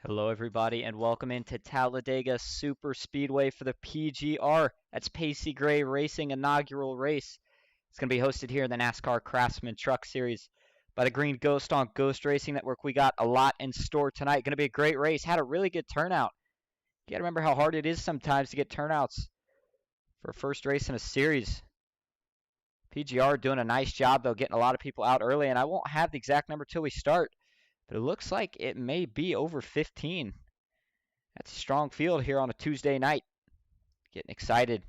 Hello, everybody, and welcome into Talladega Superspeedway for the PGR. That's Pacey Gray Racing inaugural race. It's going to be hosted here in the NASCAR Craftsman Truck Series by the Green Ghost on Ghost Racing Network. We got a lot in store tonight. Going to be a great race. Had a really good turnout. You got to remember how hard it is sometimes to get turnouts for a first race in a series. PGR doing a nice job, though, getting a lot of people out early, and I won't have the exact number till we start. But it looks like it may be over 15. That's a strong field here on a Tuesday night. Getting excited.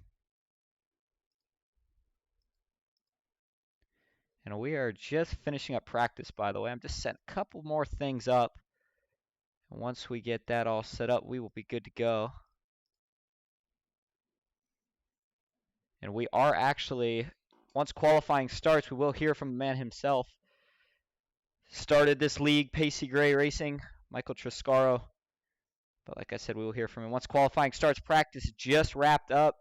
And we are just finishing up practice, by the way. I'm just setting a couple more things up. And once we get that all set up, we will be good to go. And we are actually, once qualifying starts, we will hear from the man himself. Started this league, Pacey Gray Racing, Michael Triscaro. But like I said, we will hear from him. Once qualifying starts, practice just wrapped up.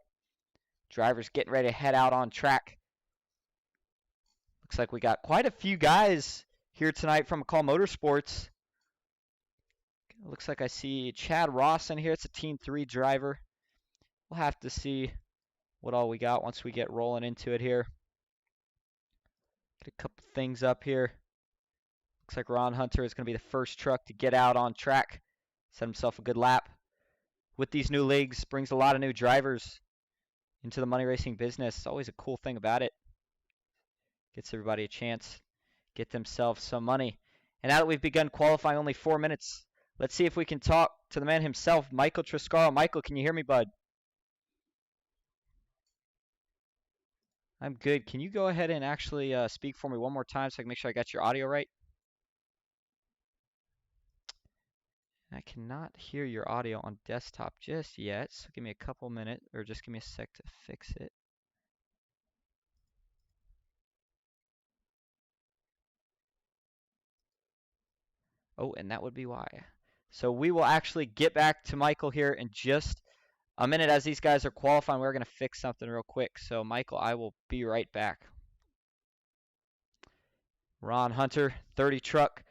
Drivers getting ready to head out on track. Looks like we got quite a few guys here tonight from McCall Motorsports. Looks like I see Chad Ross in here. It's a Team 3 driver. We'll have to see what all we got once we get rolling into it here. Get a couple things up here. Looks like Ron Hunter is going to be the first truck to get out on track. Set himself a good lap. With these new leagues, brings a lot of new drivers into the money racing business. It's always a cool thing about it. Gets everybody a chance, get themselves some money. And now that we've begun qualifying, only 4 minutes, let's see if we can talk to the man himself, Michael Triscaro. Michael, can you hear me, bud? I'm good. Can you go ahead and actually speak for me one more time so I can make sure I got your audio right? I cannot hear your audio on desktop just yet, so give me a couple minutes, or just give me a sec to fix it. Oh, and that would be why. So we will actually get back to Michael here in just a minute as these guys are qualifying. We're going to fix something real quick. So, Michael, I will be right back. Ron Hunter, 30 truck.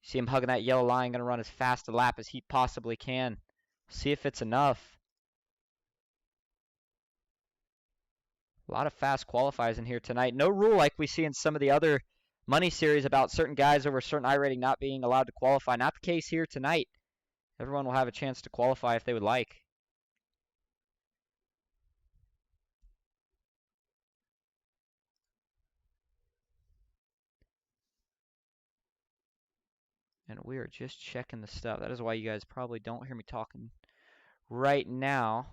See him hugging that yellow line, going to run as fast a lap as he possibly can. See if it's enough. A lot of fast qualifiers in here tonight. No rule like we see in some of the other money series about certain guys over a certain I rating not being allowed to qualify. Not the case here tonight. Everyone will have a chance to qualify if they would like. And we are just checking the stuff. That is why you guys probably don't hear me talking right now.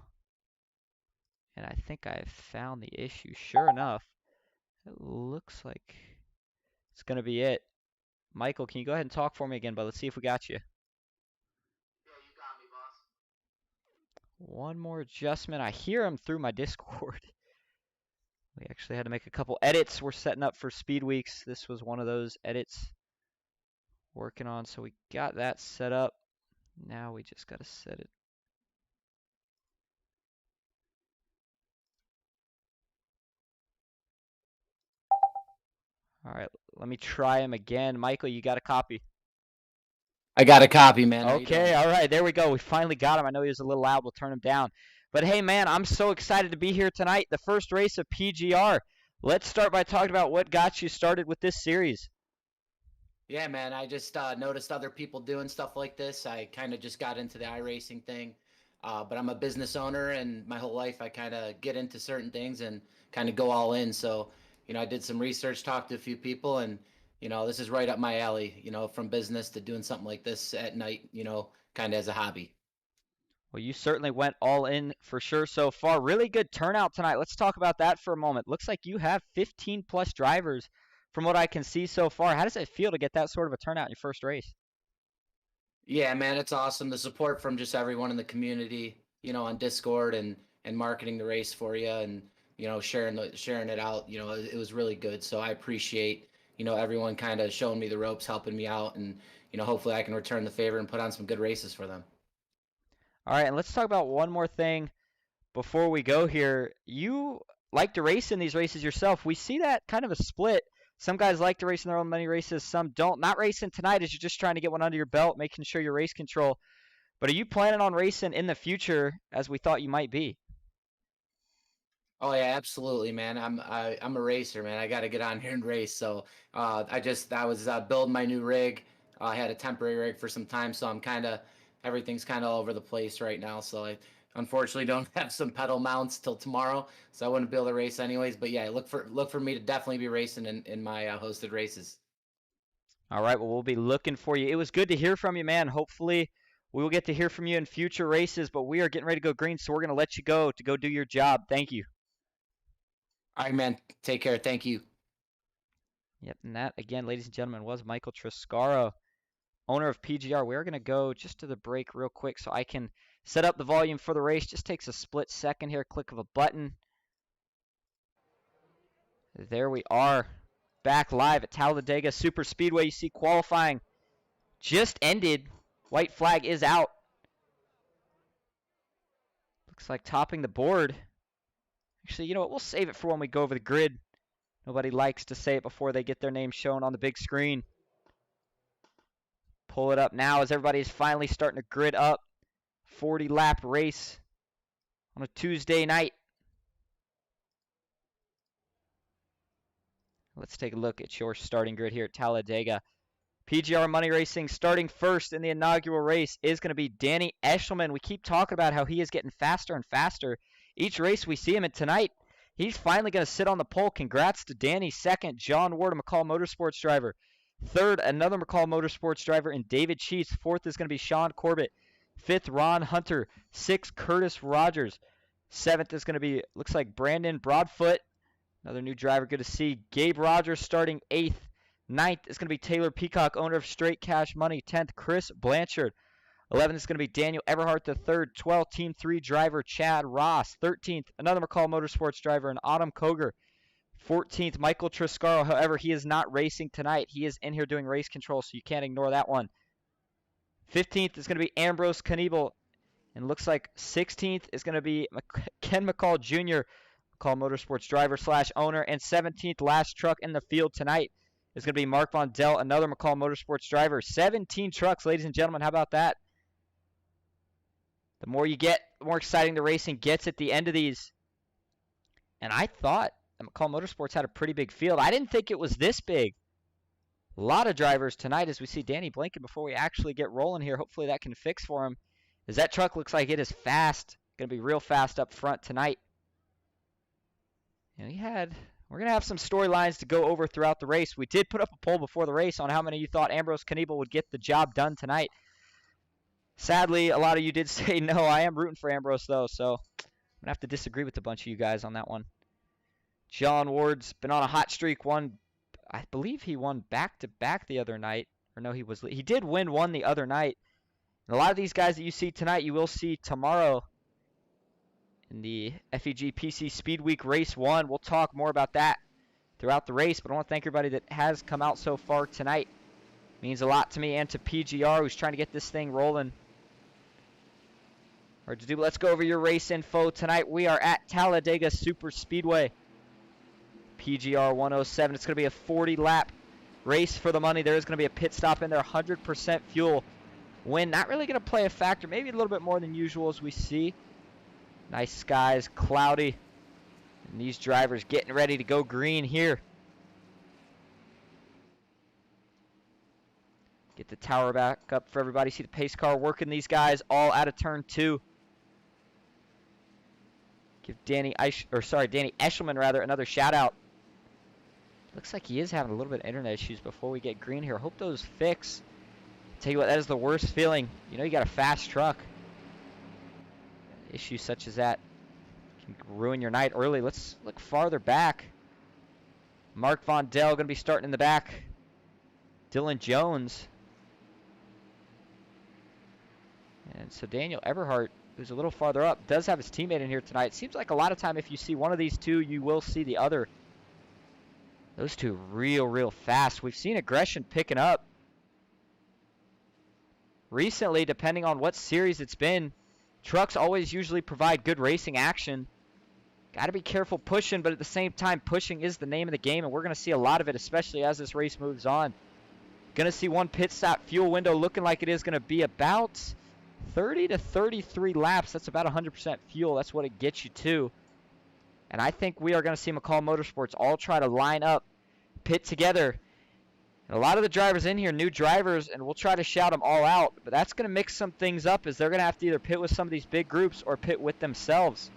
And I think I've found the issue. Sure enough, it looks like it's going to be it. Michael, can you go ahead and talk for me again, but let's see if we got you. Yeah, you got me, boss. One more adjustment. I hear him through my Discord. We actually had to make a couple edits. We're setting up for Speed Weeks. This was one of those edits working on, so we got that set up. Now we just got to set it. All right, let me try him again. Michael, you got a copy? I got a copy, man. Okay, all right, there we go. We finally got him. I know he was a little loud. We'll turn him down. But hey, man, I'm so excited to be here tonight. The first race of PGR. Let's start by talking about what got you started with this series. Yeah, man. I just noticed other people doing stuff like this. I kind of just got into the iRacing thing. But I'm a business owner, and my whole life I kind of get into certain things and kind of go all in. So, I did some research, talked to a few people, and, this is right up my alley, from business to doing something like this at night, kind of as a hobby. Well, you certainly went all in for sure so far. Really good turnout tonight. Let's talk about that for a moment. Looks like you have 15 plus drivers from what I can see so far. How does it feel to get that sort of a turnout in your first race? Yeah, man, it's awesome. The support from just everyone in the community, on Discord and marketing the race for you and sharing it out. It was really good. So I appreciate everyone kind of showing me the ropes, helping me out, and hopefully I can return the favor and put on some good races for them. All right, and let's talk about one more thing before we go here. You like to race in these races yourself. We see that kind of a split. Some guys like to race in their own money races, some don't. Not racing tonight as you're just trying to get one under your belt, making sure your race control. But are you planning on racing in the future as we thought you might be? Oh yeah, absolutely, man. I'm a racer, man. I got to get on here and race. So I was building my new rig. I had a temporary rig for some time, so everything's kind of all over the place right now. So I unfortunately don't have some pedal mounts till tomorrow, so I wouldn't be able to race anyways. But yeah, look for me to definitely be racing in my hosted races. All right, well, we'll be looking for you. It was good to hear from you, man. Hopefully, we will get to hear from you in future races, but we are getting ready to go green, so we're going to let you go to go do your job. Thank you. All right, man. Take care. Thank you. Yep, and that, again, ladies and gentlemen, was Michael Triscaro, owner of PGR. We're going to go just to the break real quick so I can set up the volume for the race. Just takes a split second here, click of a button. There we are, back live at Talladega Superspeedway. You see qualifying just ended. White flag is out. Looks like topping the board. Actually, you know what? We'll save it for when we go over the grid. Nobody likes to say it before they get their name shown on the big screen. Pull it up now as everybody is finally starting to grid up. 40-lap race on a Tuesday night. Let's take a look at your starting grid here at Talladega. PGR Money Racing starting first in the inaugural race is going to be Danny Eshelman. We keep talking about how he is getting faster and faster. Each race we see him in tonight, he's finally going to sit on the pole. Congrats to Danny. Second, John Ward, a McCall Motorsports driver. Third, another McCall Motorsports driver, and David Sheets. Fourth is going to be Sean Corbett. Fifth, Ron Hunter. Sixth, Curtis Rogers. Seventh is going to be, looks like Brandon Broadfoot. Another new driver, good to see. Gabe Rogers starting 8th. 9th is going to be Taylor Peacock, owner of Straight Cash Money. 10th, Chris Blanchard. 11th is going to be Daniel Everhart III. 12th, Team 3 driver Chad Ross. 13th, another McCall Motorsports driver, and Autumn Koger. 14th, Michael Triscaro. However, he is not racing tonight. He is in here doing race control, so you can't ignore that one. 15th is going to be Ambrose Kniebel. And looks like 16th is going to be Ken McCall Jr., McCall Motorsports driver / owner. And 17th, last truck in the field tonight, is going to be Mark Von Dell, another McCall Motorsports driver. 17 trucks, ladies and gentlemen. How about that? The more you get, the more exciting the racing gets at the end of these. And I thought that McCall Motorsports had a pretty big field. I didn't think it was this big. A lot of drivers tonight as we see Danny Blinken before we actually get rolling here. Hopefully that can fix for him, as that truck looks like it is fast. Going to be real fast up front tonight. And we're going to have some storylines to go over throughout the race. We did put up a poll before the race on how many of you thought Ambrose Kniebel would get the job done tonight. Sadly, a lot of you did say no. I am rooting for Ambrose, though, so I'm going to have to disagree with a bunch of you guys on that one. John Ward's been on a hot streak. I believe he won back-to-back the other night. Or no, he did win one the other night. And a lot of these guys that you see tonight, you will see tomorrow in the FEG PC Speed Week Race 1. We'll talk more about that throughout the race, but I want to thank everybody that has come out so far tonight. It means a lot to me and to PGR, who's trying to get this thing rolling. Hard to do, but let's go over your race info tonight. We are at Talladega Superspeedway. PGR 107. It's going to be a 40-lap race for the money. There is going to be a pit stop in there, 100% fuel. Wind not really going to play a factor, maybe a little bit more than usual as we see. Nice skies, cloudy. And these drivers getting ready to go green here. Get the tower back up for everybody. See the pace car working these guys all out of turn 2. Give Danny Eshelman another shout out. Looks like he is having a little bit of internet issues before we get green here. Hope those fix. Tell you what, that is the worst feeling. You know you got a fast truck. Issues such as that can ruin your night early. Let's look farther back. Mark Von Dell going to be starting in the back. Dylan Jones. And so Daniel Eberhardt, who's a little farther up, does have his teammate in here tonight. It seems like a lot of time if you see one of these two, you will see the other. Those two real fast. We've seen aggression picking up. Recently, depending on what series it's been, trucks always usually provide good racing action. Got to be careful pushing, but at the same time, pushing is the name of the game, and we're going to see a lot of it, especially as this race moves on. Going to see one pit stop fuel window looking like it is going to be about 30 to 33 laps. That's about 100% fuel. That's what it gets you to. And I think we are going to see McCall Motorsports all try to line up, pit together. And a lot of the drivers in here, new drivers, and we'll try to shout them all out. But that's going to mix some things up, as they're going to have to either pit with some of these big groups or pit with themselves.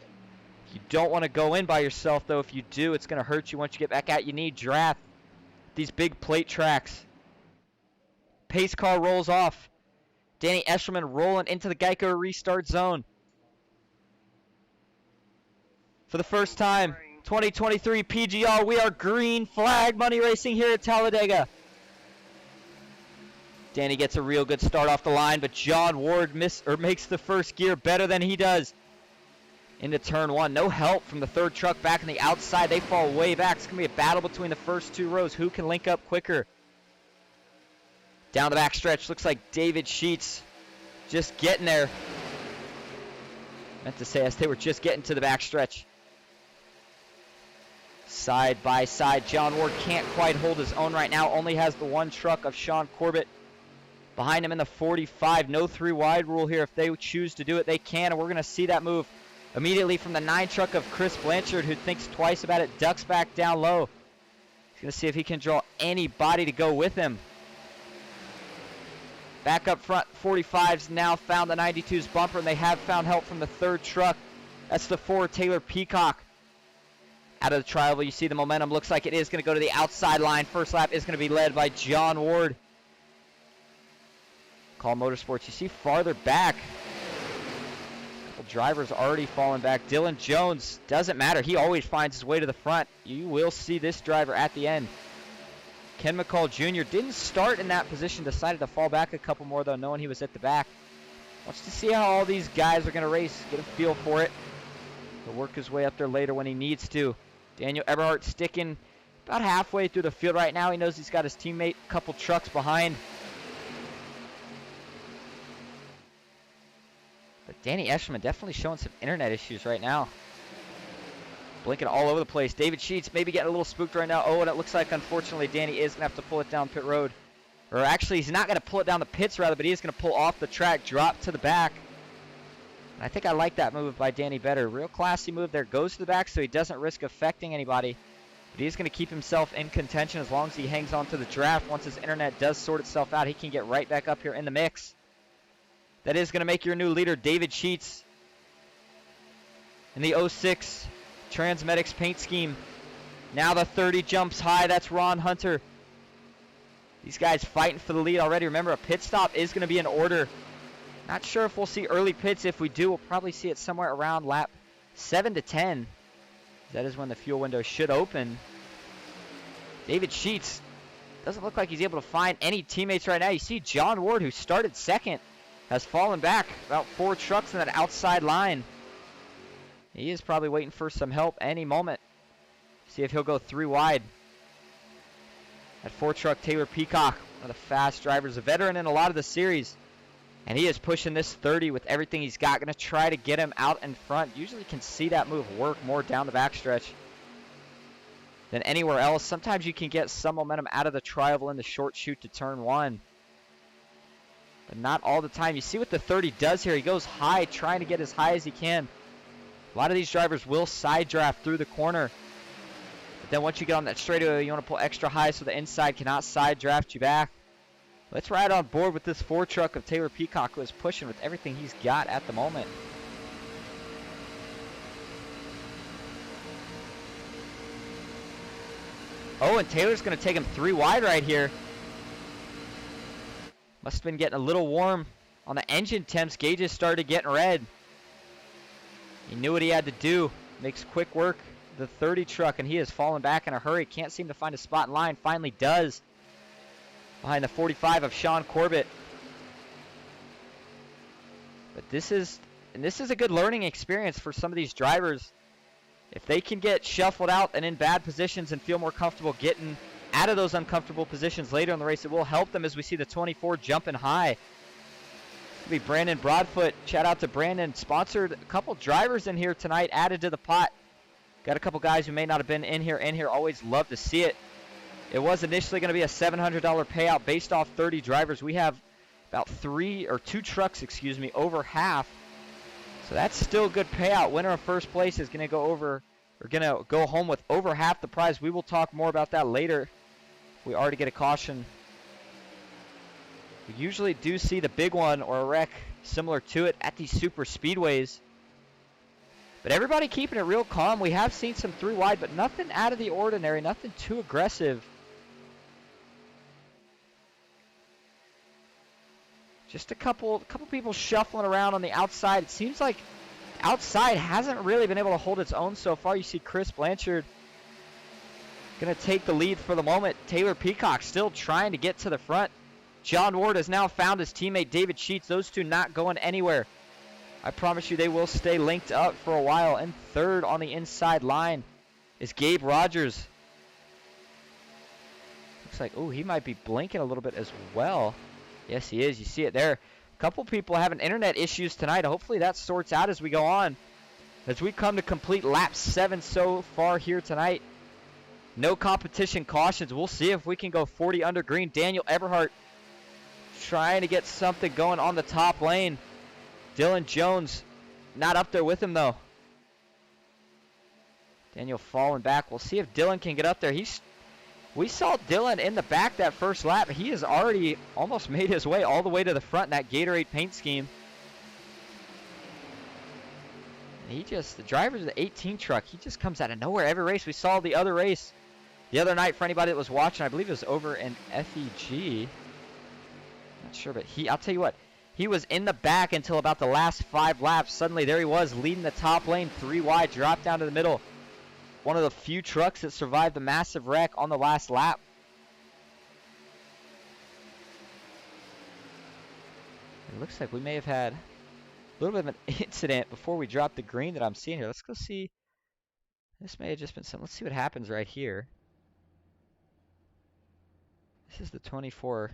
You don't want to go in by yourself, though. If you do, it's going to hurt you once you get back out. You need draft. These big plate tracks. Pace car rolls off. Danny Eshelman rolling into the Geico restart zone. For the first time, 2023 PGR, we are green flag money racing here at Talladega. Danny gets a real good start off the line, but John Ward makes the first gear better than he does. Into turn 1. No help from the third truck back on the outside. They fall way back. It's going to be a battle between the first two rows. Who can link up quicker? Down the back stretch. Looks like David Sheets just getting there. Meant to say as they were just getting to the back stretch. Side by side. John Ward can't quite hold his own right now. Only has the one truck of Sean Corbett behind him in the 45. No 3 wide rule here. If they choose to do it, they can. And we're going to see that move immediately from the 9 truck of Chris Blanchard, who thinks twice about it. Ducks back down low. He's going to see if he can draw anybody to go with him. Back up front, 45's now found the 92's bumper, and they have found help from the third truck. That's the 4 Taylor Peacock. Out of the trial, you see the momentum. Looks like it is going to go to the outside line. First lap is going to be led by John Ward. Call Motorsports. You see farther back. A couple drivers already falling back. Dylan Jones, doesn't matter. He always finds his way to the front. You will see this driver at the end. Ken McCall Jr. didn't start in that position. Decided to fall back a couple more, though, knowing he was at the back. Wants to see how all these guys are going to race. Get a feel for it. He'll work his way up there later when he needs to. Daniel Eberhardt sticking about halfway through the field right now. He knows he's got his teammate a couple trucks behind. But Danny Eschman definitely showing some internet issues right now. Blinking all over the place. David Sheets maybe getting a little spooked right now. Oh, and it looks like, unfortunately, Danny is going to have to pull it down pit road. Or actually, he's not going to pull it down the pits, rather, but he is going to pull off the track, drop to the back. And I think I like that move by Danny better. Real classy move there. Goes to the back so he doesn't risk affecting anybody. But he's going to keep himself in contention as long as he hangs on to the draft. Once his internet does sort itself out, he can get right back up here in the mix. That is going to make your new leader, David Sheets, in the 06 Transmedics paint scheme. Now the 30 jumps high. That's Ron Hunter. These guys fighting for the lead already. Remember, a pit stop is going to be in order. Not sure if we'll see early pits. If we do, we'll probably see it somewhere around lap 7 to 10. That is when the fuel window should open. David Sheets doesn't look like he's able to find any teammates right now. You see John Ward, who started second, has fallen back about 4 trucks in that outside line. He is probably waiting for some help any moment. See if he'll go 3 wide. That 4 truck Taylor Peacock, one of the fast drivers, a veteran in a lot of the series. And he is pushing this 30 with everything he's got. Going to try to get him out in front. Usually can see that move work more down the backstretch than anywhere else. Sometimes you can get some momentum out of the tri-oval in the short chute to turn 1. But not all the time. You see what the 30 does here. He goes high, trying to get as high as he can. A lot of these drivers will side draft through the corner. But then once you get on that straightaway, you want to pull extra high so the inside cannot side draft you back. Let's ride on board with this 4 truck of Taylor Peacock, who is pushing with everything he's got at the moment. Oh, and Taylor's going to take him 3 wide right here. Must have been getting a little warm on the engine temps. Gauges started getting red. He knew what he had to do. Makes quick work the 30 truck, and he has fallen back in a hurry. Can't seem to find a spot in line. Finally does. Behind the 45 of Sean Corbett. But this is a good learning experience for some of these drivers. If they can get shuffled out and in bad positions and feel more comfortable getting out of those uncomfortable positions later in the race, it will help them as we see the 24 jumping high. It'll be Brandon Broadfoot. Shout out to Brandon. Sponsored a couple drivers in here tonight, added to the pot. Got a couple guys who may not have been in here. Always love to see it. It was initially going to be a $700 payout based off 30 drivers. We have about 2 trucks, over half. So that's still a good payout. Winner of first place is going to go home with over half the prize. We will talk more about that later. We already get a caution. We usually do see the big one or a wreck similar to it at these super speedways. But everybody keeping it real calm. We have seen some 3 wide, but nothing out of the ordinary, nothing too aggressive. Just a couple people shuffling around on the outside. It seems like outside hasn't really been able to hold its own so far. You see Chris Blanchard going to take the lead for the moment. Taylor Peacock still trying to get to the front. John Ward has now found his teammate David Sheets. Those two not going anywhere. I promise you they will stay linked up for a while. And third on the inside line is Gabe Rogers. Looks like, he might be blinking a little bit as well. Yes, he is. You see it there. A couple people having internet issues tonight. Hopefully that sorts out as we go on. As we come to complete lap 7 so far here tonight. No competition cautions. We'll see if we can go 40 under green. Daniel Eberhardt trying to get something going on the top lane. Dylan Jones not up there with him though. Daniel falling back. We'll see if Dylan can get up there. We saw Dylan in the back that first lap. He has already almost made his way all the way to the front in that Gatorade paint scheme. The driver of the 18 truck, he just comes out of nowhere every race. We saw the other race the other night for anybody that was watching. I believe it was over in FEG. Not sure, but I'll tell you what. He was in the back until about the last 5 laps. Suddenly there he was leading the top lane 3 wide, dropped down to the middle. One of the few trucks that survived the massive wreck on the last lap. It looks like we may have had a little bit of an incident before we dropped the green that I'm seeing here. Let's go see. This may have just been some. Let's see what happens right here. This is the 24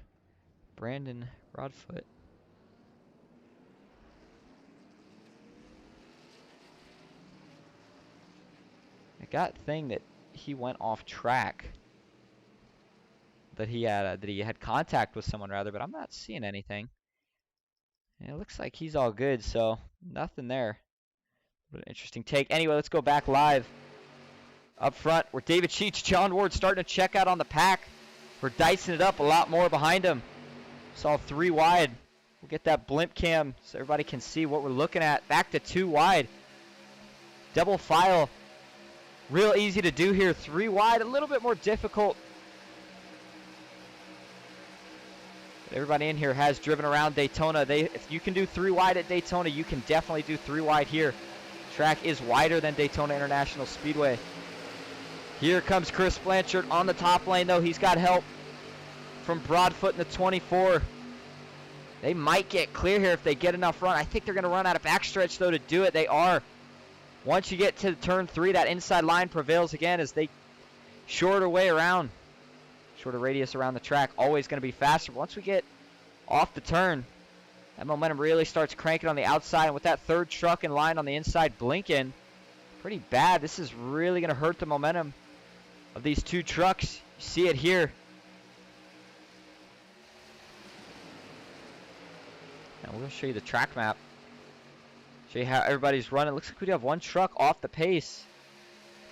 Brandon Broadfoot. I got thing that he went off track. That he had contact with someone rather, but I'm not seeing anything. And it looks like he's all good, so nothing there. What an interesting take. Anyway, let's go back live. Up front, where David Sheets, John Ward starting to check out on the pack. We're dicing it up a lot more behind him. Saw 3 wide. We'll get that blimp cam so everybody can see what we're looking at. Back to 2 wide. Double file. Real easy to do here. 3 wide, a little bit more difficult. But everybody in here has driven around Daytona. If you can do 3 wide at Daytona, you can definitely do 3 wide here. Track is wider than Daytona International Speedway. Here comes Chris Blanchard on the top lane, though. He's got help from Broadfoot in the 24. They might get clear here if they get enough run. I think they're going to run out of backstretch, though, to do it. They are. Once you get to turn 3, that inside line prevails again as they shorter way around. Shorter radius around the track, always going to be faster. But once we get off the turn, that momentum really starts cranking on the outside. And with that third truck in line on the inside blinking, pretty bad. This is really going to hurt the momentum of these 2 trucks. You see it here. Now we're going to show you the track map. Show you how everybody's running. Looks like we do have 1 truck off the pace.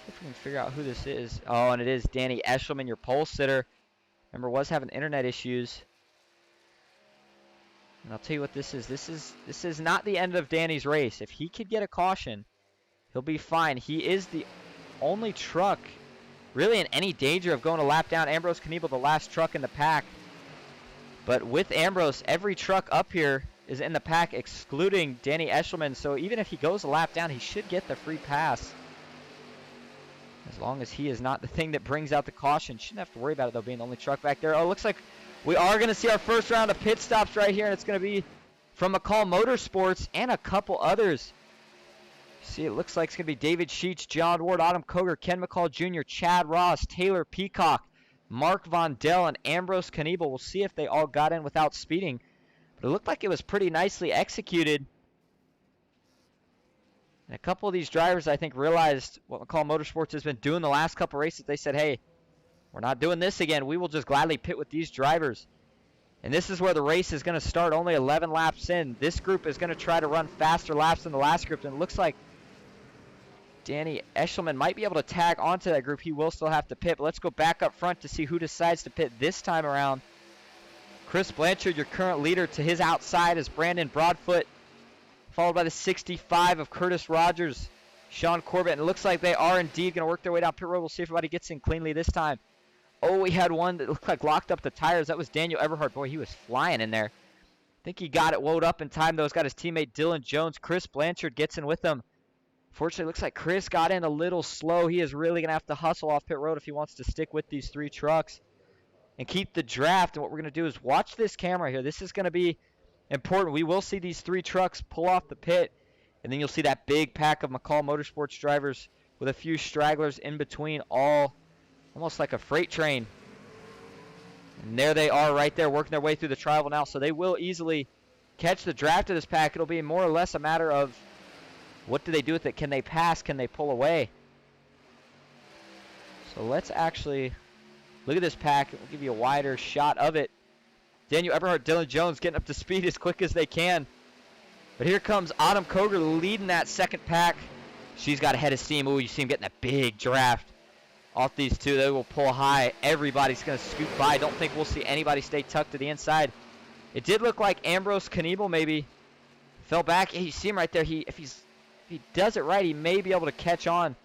See if we can figure out who this is. Oh, and it is Danny Eshelman, your pole sitter. Remember, was having internet issues. And I'll tell you what this is. This is not the end of Danny's race. If he could get a caution, he'll be fine. He is the only truck really in any danger of going a lap down. Ambrose Knievel, the last truck in the pack. But with Ambrose, every truck up here is in the pack, excluding Danny Eshelman. So even if he goes a lap down, he should get the free pass. As long as he is not the thing that brings out the caution. Shouldn't have to worry about it, though, being the only truck back there. Oh, looks like we are going to see our first round of pit stops right here, and it's going to be from McCall Motorsports and a couple others. See, it looks like it's going to be David Sheets, John Ward, Autumn Koger, Ken McCall Jr., Chad Ross, Taylor Peacock, Mark Vondell, and Ambrose Knievel. We'll see if they all got in without speeding. But it looked like it was pretty nicely executed. And a couple of these drivers, I think, realized what McCall Motorsports has been doing the last couple races. They said, hey, we're not doing this again. We will just gladly pit with these drivers. And this is where the race is going to start, only 11 laps in. This group is going to try to run faster laps than the last group. And it looks like Danny Eshelman might be able to tag onto that group. He will still have to pit. But let's go back up front to see who decides to pit this time around. Chris Blanchard, your current leader, to his outside is Brandon Broadfoot, followed by the 65 of Curtis Rogers, Sean Corbett. And it looks like they are indeed going to work their way down pit road. We'll see if everybody gets in cleanly this time. Oh, we had one that looked like locked up the tires. That was Daniel Everhart. Boy, he was flying in there. I think he got it wound up in time, though. He's got his teammate Dylan Jones. Chris Blanchard gets in with them. Fortunately, it looks like Chris got in a little slow. He is really going to have to hustle off pit road if he wants to stick with these 3 trucks and keep the draft. And what we're going to do is watch this camera here. This is going to be important. We will see these 3 trucks pull off the pit, and then you'll see that big pack of McCall Motorsports drivers with a few stragglers in between, all almost like a freight train. And there they are right there working their way through the tribal now, so they will easily catch the draft of this pack. It'll be more or less a matter of what do they do with it? Can they pass? Can they pull away? So let's actually look at this pack. We'll give you a wider shot of it. Daniel Everhart, Dylan Jones getting up to speed as quick as they can. But here comes Autumn Koger leading that second pack. She's got a head of steam. Ooh, you see him getting that big draft off these 2. They will pull high. Everybody's going to scoot by. Don't think we'll see anybody stay tucked to the inside. It did look like Ambrose Knievel maybe fell back. Yeah, you see him right there. If he does it right, he may be able to catch on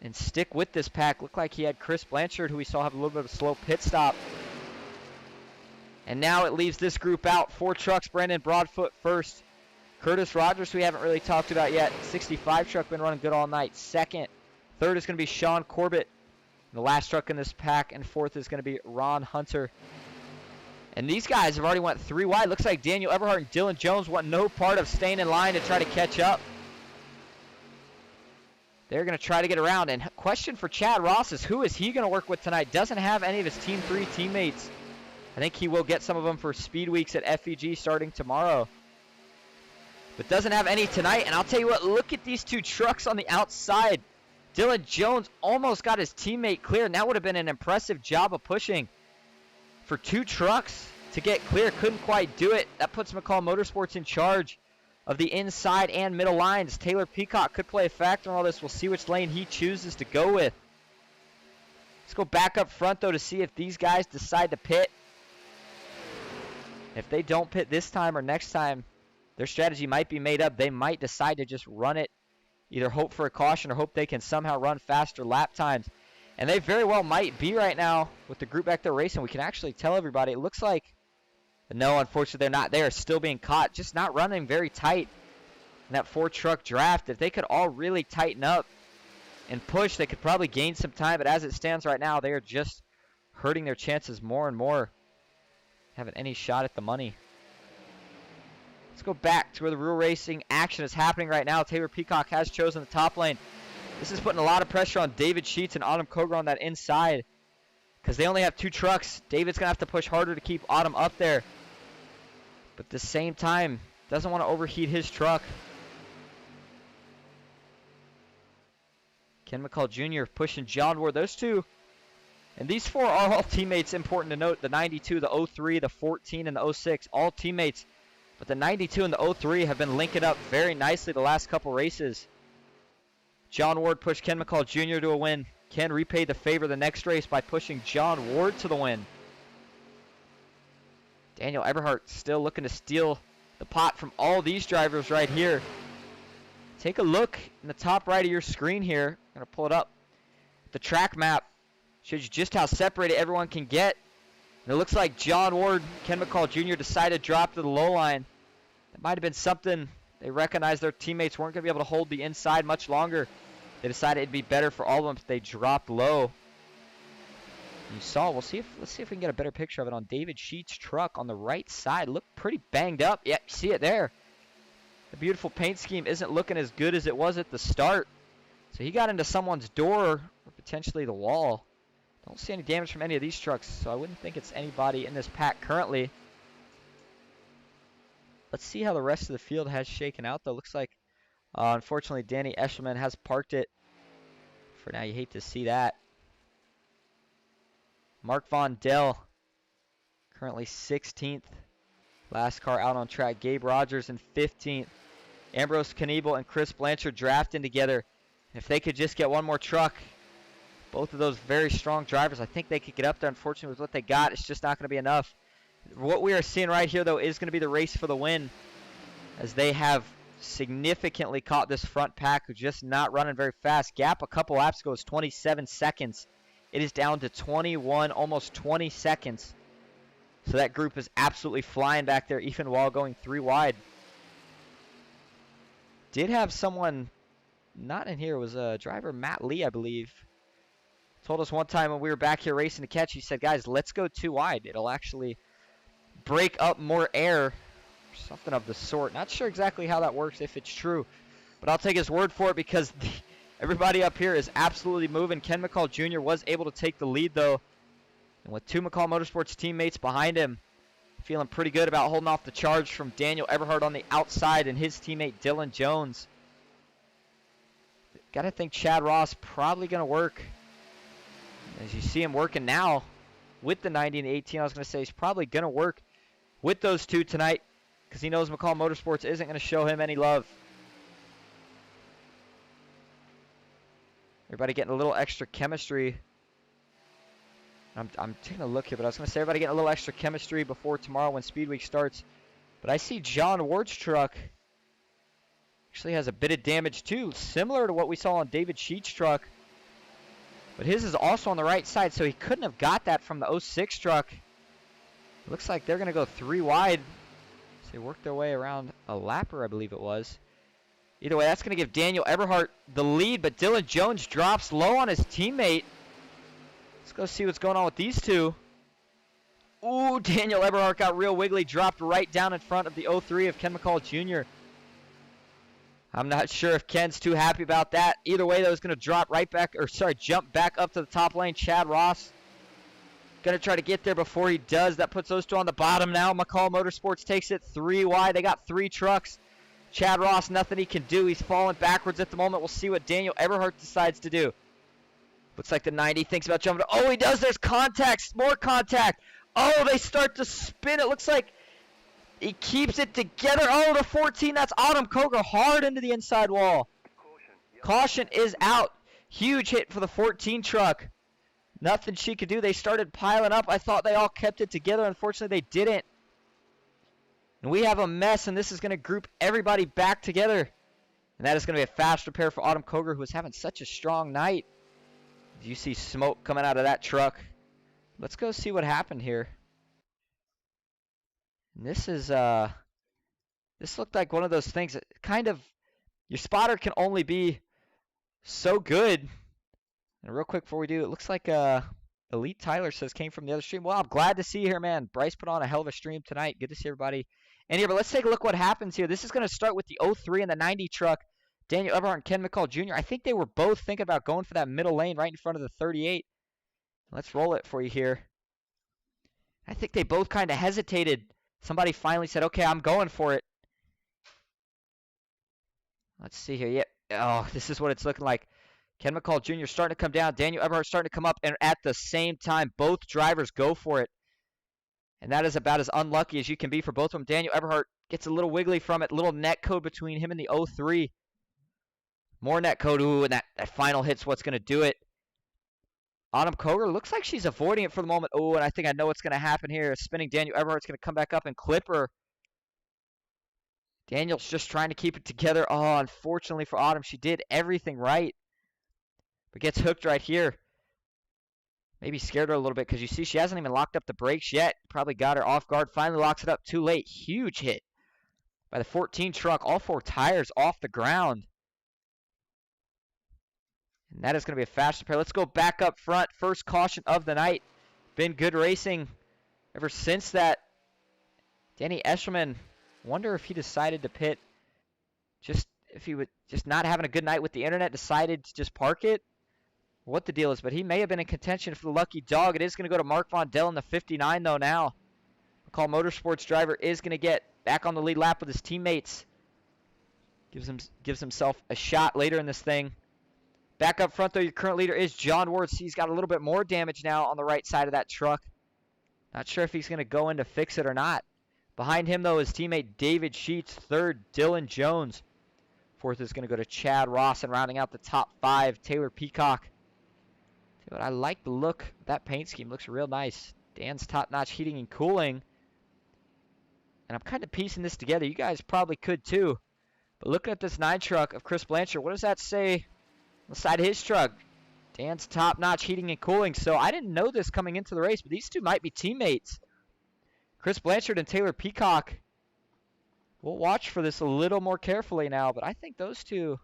and stick with this pack. Looked like he had Chris Blanchard, who we saw have a little bit of a slow pit stop. And now it leaves this group out. 4 trucks, Brandon Broadfoot first. Curtis Rogers, we haven't really talked about yet. 65 truck been running good all night. Second. Third is going to be Sean Corbett. And the last truck in this pack. And fourth is going to be Ron Hunter. And these guys have already went 3 wide. Looks like Daniel Everhart and Dylan Jones want no part of staying in line to try to catch up. They're going to try to get around. And question for Chad Ross is, who is he going to work with tonight? Doesn't have any of his Team 3 teammates. I think he will get some of them for Speed Weeks at FEG starting tomorrow. But doesn't have any tonight. And I'll tell you what, look at these two trucks on the outside. Dylan Jones almost got his teammate clear, and that would have been an impressive job of pushing. For two trucks to get clear, couldn't quite do it. That puts McCall Motorsports in charge of the inside and middle lines. Taylor Peacock could play a factor in all this. We'll see which lane he chooses to go with. Let's go back up front, though, to see if these guys decide to pit. If they don't pit this time or next time, their strategy might be made up. They might decide to just run it, either hope for a caution or hope they can somehow run faster lap times. And they very well might be right now with the group back there racing. We can actually tell everybody. It looks like, no, unfortunately, they're not. They are still being caught, just not running very tight in that 4-truck draft. If they could all really tighten up and push, they could probably gain some time. But as it stands right now, they are just hurting their chances more and more, having any shot at the money. Let's go back to where the real racing action is happening right now. Taylor Peacock has chosen the top lane. This is putting a lot of pressure on David Sheets and Autumn Koger on that inside, because they only have 2 trucks. David's going to have to push harder to keep Autumn up there. But at the same time, doesn't want to overheat his truck. Ken McCall Jr. pushing John Ward. Those two, and these 4 are all teammates, important to note. The 92, the 03, the 14, and the 06, all teammates. But the 92 and the 03 have been linking up very nicely the last couple races. John Ward pushed Ken McCall Jr. to a win. Ken repaid the favor the next race by pushing John Ward to the win. Daniel Eberhardt still looking to steal the pot from all these drivers right here. Take a look in the top right of your screen here. I'm going to pull it up. The track map shows you just how separated everyone can get. And it looks like John Ward, Ken McCall Jr. decided to drop to the low line. That might have been something. They recognized their teammates weren't going to be able to hold the inside much longer. They decided it'd be better for all of them if they dropped low. You saw, let's see if we can get a better picture of it on David Sheets' truck on the right side. Looked pretty banged up. Yep, you see it there. The beautiful paint scheme isn't looking as good as it was at the start. So he got into someone's door or potentially the wall. Don't see any damage from any of these trucks, so I wouldn't think it's anybody in this pack currently. Let's see how the rest of the field has shaken out, though. Looks like, unfortunately, Danny Eshelman has parked it. For now, you hate to see that. Mark Von Dell, currently 16th. Last car out on track. Gabe Rogers in 15th. Ambrose Kniebel and Chris Blanchard drafting together. If they could just get one more truck, both of those very strong drivers, I think they could get up there. Unfortunately, with what they got, it's just not going to be enough. What we are seeing right here, though, is going to be the race for the win, as they have significantly caught this front pack, who just not running very fast. Gap a couple laps ago was 27 seconds. It is down to 21, almost 20 seconds. So that group is absolutely flying back there, even while going 3 wide. Did have someone not in here. It was driver Matt Lee, I believe. Told us one time when we were back here racing to catch, he said, guys, let's go 2 wide. It'll actually break up more air, something of the sort. Not sure exactly how that works, if it's true, but I'll take his word for it, because everybody up here is absolutely moving. Ken McCall Jr. was able to take the lead, though, and with 2 McCall Motorsports teammates behind him, feeling pretty good about holding off the charge from Daniel Eberhardt on the outside and his teammate Dylan Jones. Gotta think Chad Ross probably gonna work, as you see him working now with the 90 and 18. I was gonna say he's probably gonna work with those 2 tonight, because he knows McCall Motorsports isn't going to show him any love. Everybody getting a little extra chemistry. I'm taking a look here, but I was going to say everybody getting a little extra chemistry before tomorrow when Speed Week starts. But I see John Ward's truck actually has a bit of damage too, similar to what we saw on David Sheets' truck. But his is also on the right side, so he couldn't have got that from the 06 truck. Looks like they're going to go 3 wide. So they worked their way around a lapper, I believe it was. Either way, that's going to give Daniel Eberhardt the lead, but Dylan Jones drops low on his teammate. Let's go see what's going on with these 2. Ooh, Daniel Eberhardt got real wiggly, dropped right down in front of the 03 of Ken McCall Jr. I'm not sure if Ken's too happy about that. Either way, though, he's going to jump back up to the top lane. Chad Ross going to try to get there before he does. That puts those two on the bottom now. McCall Motorsports takes it 3 wide. They got 3 trucks. Chad Ross, nothing he can do. He's falling backwards at the moment. We'll see what Daniel Eberhardt decides to do. Looks like the 90 thinks about jumping. Oh, he does. There's contact. More contact. Oh, they start to spin. It looks like he keeps it together. Oh, the 14. That's Autumn Koger hard into the inside wall. Caution is out. Huge hit for the 14 truck. Nothing she could do. They started piling up. I thought they all kept it together. Unfortunately, they didn't. And we have a mess, and this is going to group everybody back together. And that is going to be a fast repair for Autumn Koger, who was having such a strong night. You see smoke coming out of that truck. Let's go see what happened here. And this looked like one of those things that kind of, your spotter can only be so good. And real quick before we do, it looks like Elite Tyler says came from the other stream. Well, I'm glad to see you here, man. Bryce put on a hell of a stream tonight. Good to see everybody in here. But let's take a look what happens here. This is going to start with the 03 and the 90 truck. Daniel Eberhardt and Ken McCall Jr. I think they were both thinking about going for that middle lane right in front of the 38. Let's roll it for you here. I think they both kind of hesitated. Somebody finally said, okay, I'm going for it. Let's see here. Yep. Oh, this is what it's looking like. Ken McCall Jr. starting to come down. Daniel Eberhardt starting to come up. And at the same time, both drivers go for it. And that is about as unlucky as you can be for both of them. Daniel Eberhardt gets a little wiggly from it. Little net code between him and the 03. More net code. Ooh, and that final hit's what's going to do it. Autumn Koger looks like she's avoiding it for the moment. Oh, and I think I know what's going to happen here. Spinning Daniel Eberhardt's going to come back up and clip her. Daniel's just trying to keep it together. Oh, unfortunately for Autumn, she did everything right. But gets hooked right here. Maybe scared her a little bit because you see she hasn't even locked up the brakes yet. Probably got her off guard. Finally locks it up too late. Huge hit by the 14 truck. All 4 tires off the ground. And that is going to be a fast repair. Let's go back up front. First caution of the night. Been good racing ever since that. Danny Escherman, wonder if he decided to pit. If he would just not having a good night with the internet, decided to just park it. What the deal is, but he may have been in contention for the lucky dog. It is going to go to Mark Von Dell in the 59 though now. McCall Motorsports driver is going to get back on the lead lap with his teammates. Gives himself a shot later in this thing. Back up front though, your current leader is John Ward. See, he's got a little bit more damage now on the right side of that truck. Not sure if he's going to go in to fix it or not. Behind him though, his teammate David Sheets. Third, Dylan Jones. Fourth is going to go to Chad Ross, and rounding out the top 5, Taylor Peacock. But I like the look of that paint scheme. Looks real nice. Dan's top-notch heating and cooling. And I'm kind of piecing this together. You guys probably could too. But looking at this 9 truck of Chris Blanchard, what does that say on the side of his truck? Dan's top-notch heating and cooling. So I didn't know this coming into the race, but these two might be teammates. Chris Blanchard and Taylor Peacock. We'll watch for this a little more carefully now, but I think those two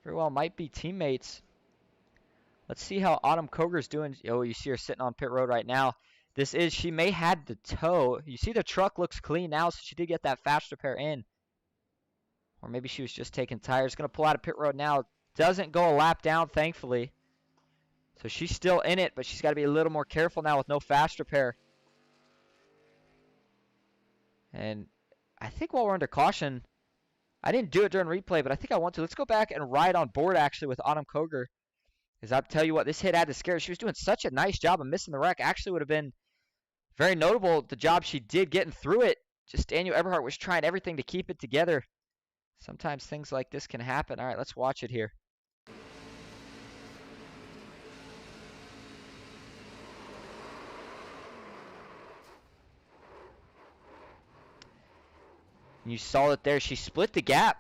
very well might be teammates. Let's see how Autumn Koger's doing. Oh, you see her sitting on pit road right now. She may have the tow. You see the truck looks clean now, so she did get that fast repair in. Or maybe she was just taking tires. Going to pull out of pit road now. Doesn't go a lap down, thankfully. So she's still in it, but she's got to be a little more careful now with no fast repair. And I think while we're under caution, I didn't do it during replay, but I think I want to. Let's go back and ride on board, actually, with Autumn Koger. Because I'll tell you what, this hit had to scare her. She was doing such a nice job of missing the wreck. Actually would have been very notable, the job she did getting through it. Just Daniel Eberhardt was trying everything to keep it together. Sometimes things like this can happen. All right, let's watch it here. And you saw it there. She split the gap.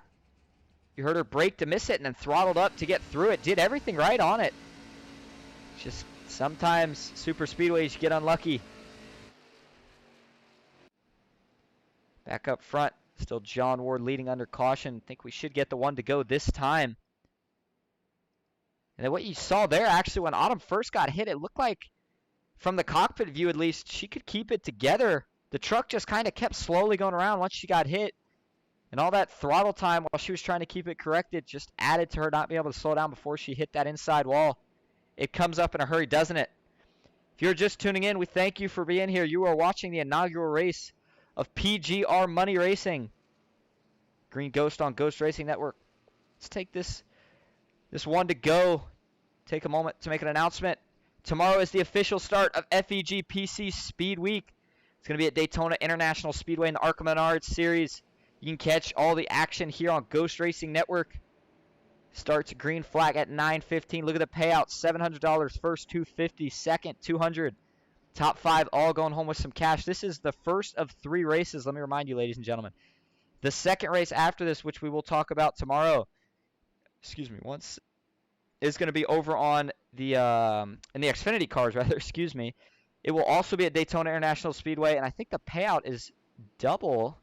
You heard her brake to miss it and then throttled up to get through it. Did everything right on it. Just sometimes super speedways you get unlucky. Back up front. Still John Ward leading under caution. Think we should get the one to go this time. And then what you saw there, actually, when Autumn first got hit, it looked like, from the cockpit view at least, she could keep it together. The truck just kind of kept slowly going around once she got hit. And all that throttle time while she was trying to keep it corrected just added to her not being able to slow down before she hit that inside wall. It comes up in a hurry, doesn't it? If you're just tuning in, we thank you for being here. You are watching the inaugural race of PGR Money Racing. Green Ghost on Ghost Racing Network. Let's take this one to go. Take a moment to make an announcement. Tomorrow is the official start of FEG PC Speed Week. It's going to be at Daytona International Speedway in the ARCA Menards Series. You can catch all the action here on Ghost Racing Network. Starts green flag at 9:15. Look at the payout. $700. First $250. Second $200. Top 5 all going home with some cash. This is the first of 3 races. Let me remind you, ladies and gentlemen. The second race after this, which we will talk about tomorrow, is going to be over on the in the Xfinity cars, rather. Excuse me. It will also be at Daytona International Speedway, and I think the payout is double.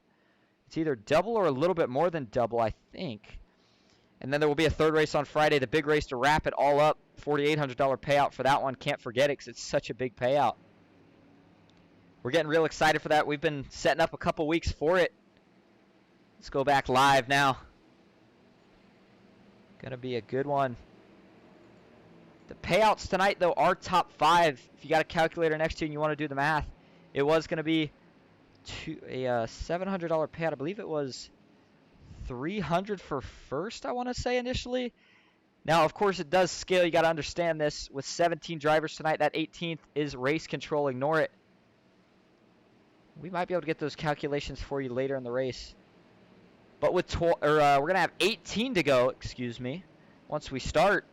It's either double or a little bit more than double, I think. And then there will be a third race on Friday, the big race to wrap it all up. $4,800 payout for that one. Can't forget it because it's such a big payout. We're getting real excited for that. We've been setting up a couple weeks for it. Let's go back live now. Gonna be a good one. The payouts tonight, though, are top 5. If you got a calculator next to you and you want to do the math, it was going to be a $700 payout. I believe it was $300 for first, I want to say, initially. Now, of course, it does scale. You got to understand this. With 17 drivers tonight, that 18th is race control. Ignore it. We might be able to get those calculations for you later in the race. But with we're going to have 18 to go, excuse me, once we start.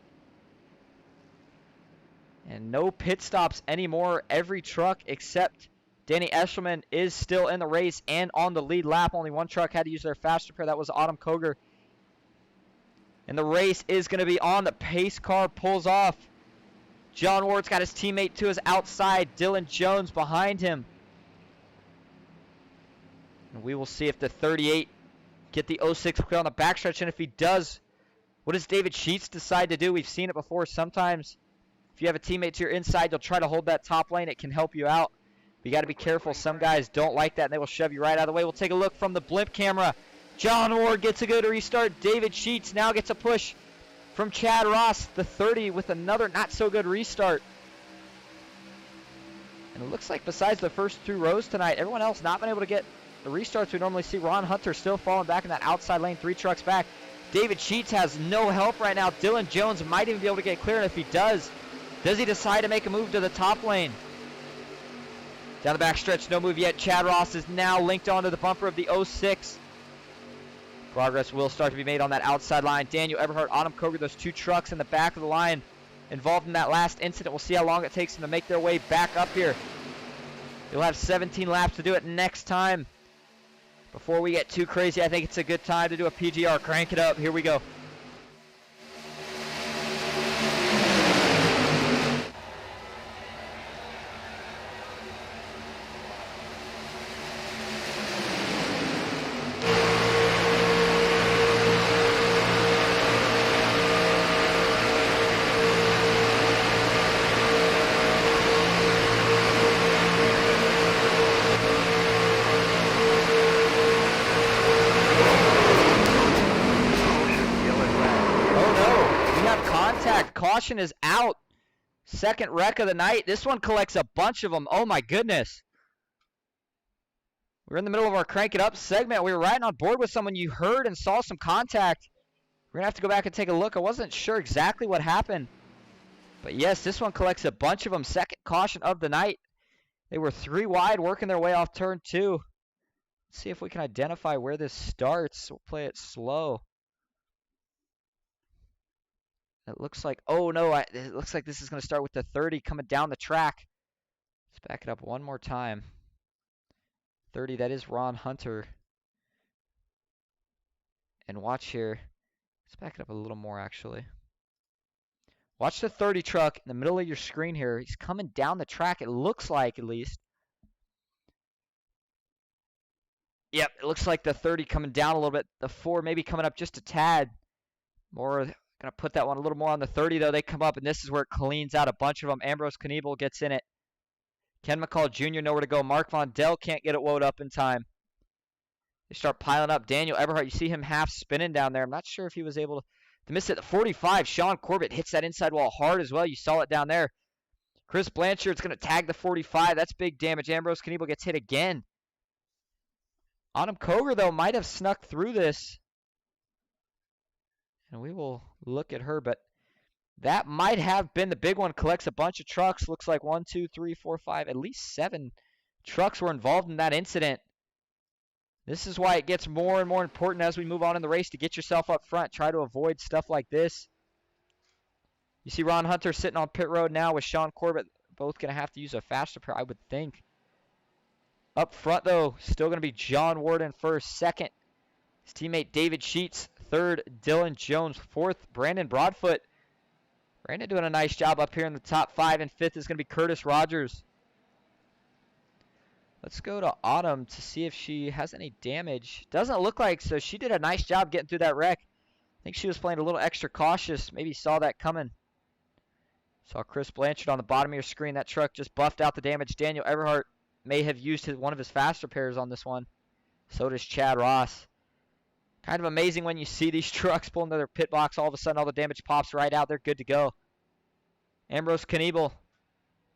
And no pit stops anymore. Every truck except Danny Eshelman is still in the race and on the lead lap. Only one truck had to use their fast repair. That was Autumn Koger. And the race is going to be on. The pace car pulls off. John Ward's got his teammate to his outside. Dylan Jones behind him. And we will see if the 38 get the 06 clear on the backstretch. And if he does, what does David Sheets decide to do? We've seen it before. Sometimes if you have a teammate to your inside, you'll try to hold that top lane. It can help you out. But you got to be careful. Some guys don't like that, and they will shove you right out of the way. We'll take a look from the blimp camera. John Ward gets a good restart. David Sheets now gets a push from Chad Ross, the 30, with another not-so-good restart. And it looks like besides the first 2 rows tonight, everyone else not been able to get the restarts we normally see. Ron Hunter still falling back in that outside lane, 3 trucks back. David Sheets has no help right now. Dylan Jones might even be able to get clear, and if he does he decide to make a move to the top lane? Down the back stretch, no move yet. Chad Ross is now linked onto the bumper of the 06. Progress will start to be made on that outside line. Daniel Eberhardt, Autumn Koger, those 2 trucks in the back of the line involved in that last incident. We'll see how long it takes them to make their way back up here. You'll have 17 laps to do it next time. Before we get too crazy, I think it's a good time to do a PGR. Crank it up. Here we go. Caution is out. Second wreck of the night. This one collects a bunch of them. Oh my goodness. We're in the middle of our Crank It Up segment. We were riding on board with someone. You heard and saw some contact. We're going to have to go back and take a look. I wasn't sure exactly what happened. But yes, this one collects a bunch of them. Second caution of the night. They were 3 wide working their way off turn 2. Let's see if we can identify where this starts. We'll play it slow. It looks like, oh no, it looks like this is going to start with the 30 coming down the track. Let's back it up one more time. 30, that is Ron Hunter. And watch here. Let's back it up a little more, actually. Watch the 30 truck in the middle of your screen here. He's coming down the track, it looks like, at least. Yep, it looks like the 30 coming down a little bit. The 4 maybe coming up just a tad. More, gonna put that one a little more on the 30, though. They come up, and this is where it cleans out a bunch of them. Ambrose Kniebel gets in it. Ken McCall Jr. nowhere to go. Mark Von Dell can't get it woed up in time. They start piling up. Daniel Eberhardt, you see him half spinning down there. I'm not sure if he was able to miss it. The 45, Sean Corbett hits that inside wall hard as well. You saw it down there. Chris Blanchard's going to tag the 45. That's big damage. Ambrose Kniebel gets hit again. Autumn Koger, though, might have snuck through this. And we will look at her, but that might have been the big one. Collects a bunch of trucks. Looks like 1, 2, 3, 4, 5, at least 7 trucks were involved in that incident. This is why it gets more and more important as we move on in the race to get yourself up front. Try to avoid stuff like this. You see Ron Hunter sitting on pit road now with Sean Corbett. Both going to have to use a faster pair, I would think. Up front, though, still going to be John Warden first. Second, his teammate David Sheets. Third, Dylan Jones. Fourth, Brandon Broadfoot. Brandon doing a nice job up here in the top 5. And fifth is going to be Curtis Rogers. Let's go to Autumn to see if she has any damage. Doesn't look like so. She did a nice job getting through that wreck. I think she was playing a little extra cautious. Maybe saw that coming. Saw Chris Blanchard on the bottom of your screen. That truck just buffed out the damage. Daniel Eberhardt may have used one of his faster pairs on this one. So does Chad Ross. Kind of amazing when you see these trucks pull into their pit box. All of a sudden, all the damage pops right out. They're good to go. Ambrose Kniebel.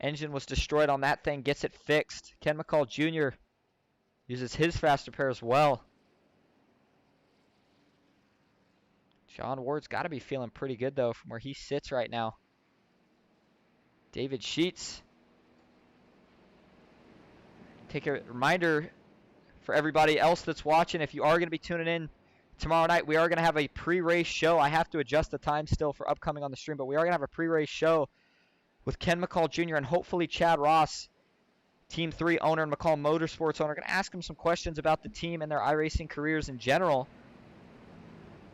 Engine was destroyed on that thing. Gets it fixed. Ken McCall Jr. uses his faster pair as well. John Ward's got to be feeling pretty good, though, from where he sits right now. David Sheets. Take a reminder for everybody else that's watching, if you are going to be tuning in tomorrow night, we are going to have a pre-race show. I have to adjust the time still for upcoming on the stream, but we are going to have a pre-race show with Ken McCall Jr. and hopefully Chad Ross, Team 3 owner and McCall Motorsports owner. Going to ask him some questions about the team and their iRacing careers in general.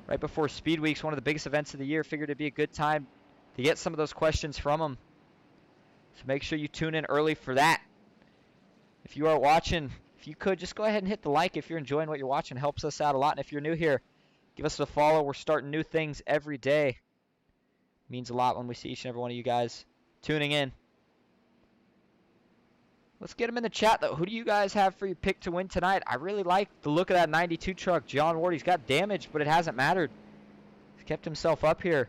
Right before Speed Week's one of the biggest events of the year. Figured it'd be a good time to get some of those questions from him. So make sure you tune in early for that. If you are watching, if you could, just go ahead and hit the like if you're enjoying what you're watching. It helps us out a lot. And if you're new here, give us a follow. We're starting new things every day. It means a lot when we see each and every one of you guys tuning in. Let's get them in the chat, though. Who do you guys have for your pick to win tonight? I really like the look of that 92 truck. John Ward, he's got damage, but it hasn't mattered. He's kept himself up here.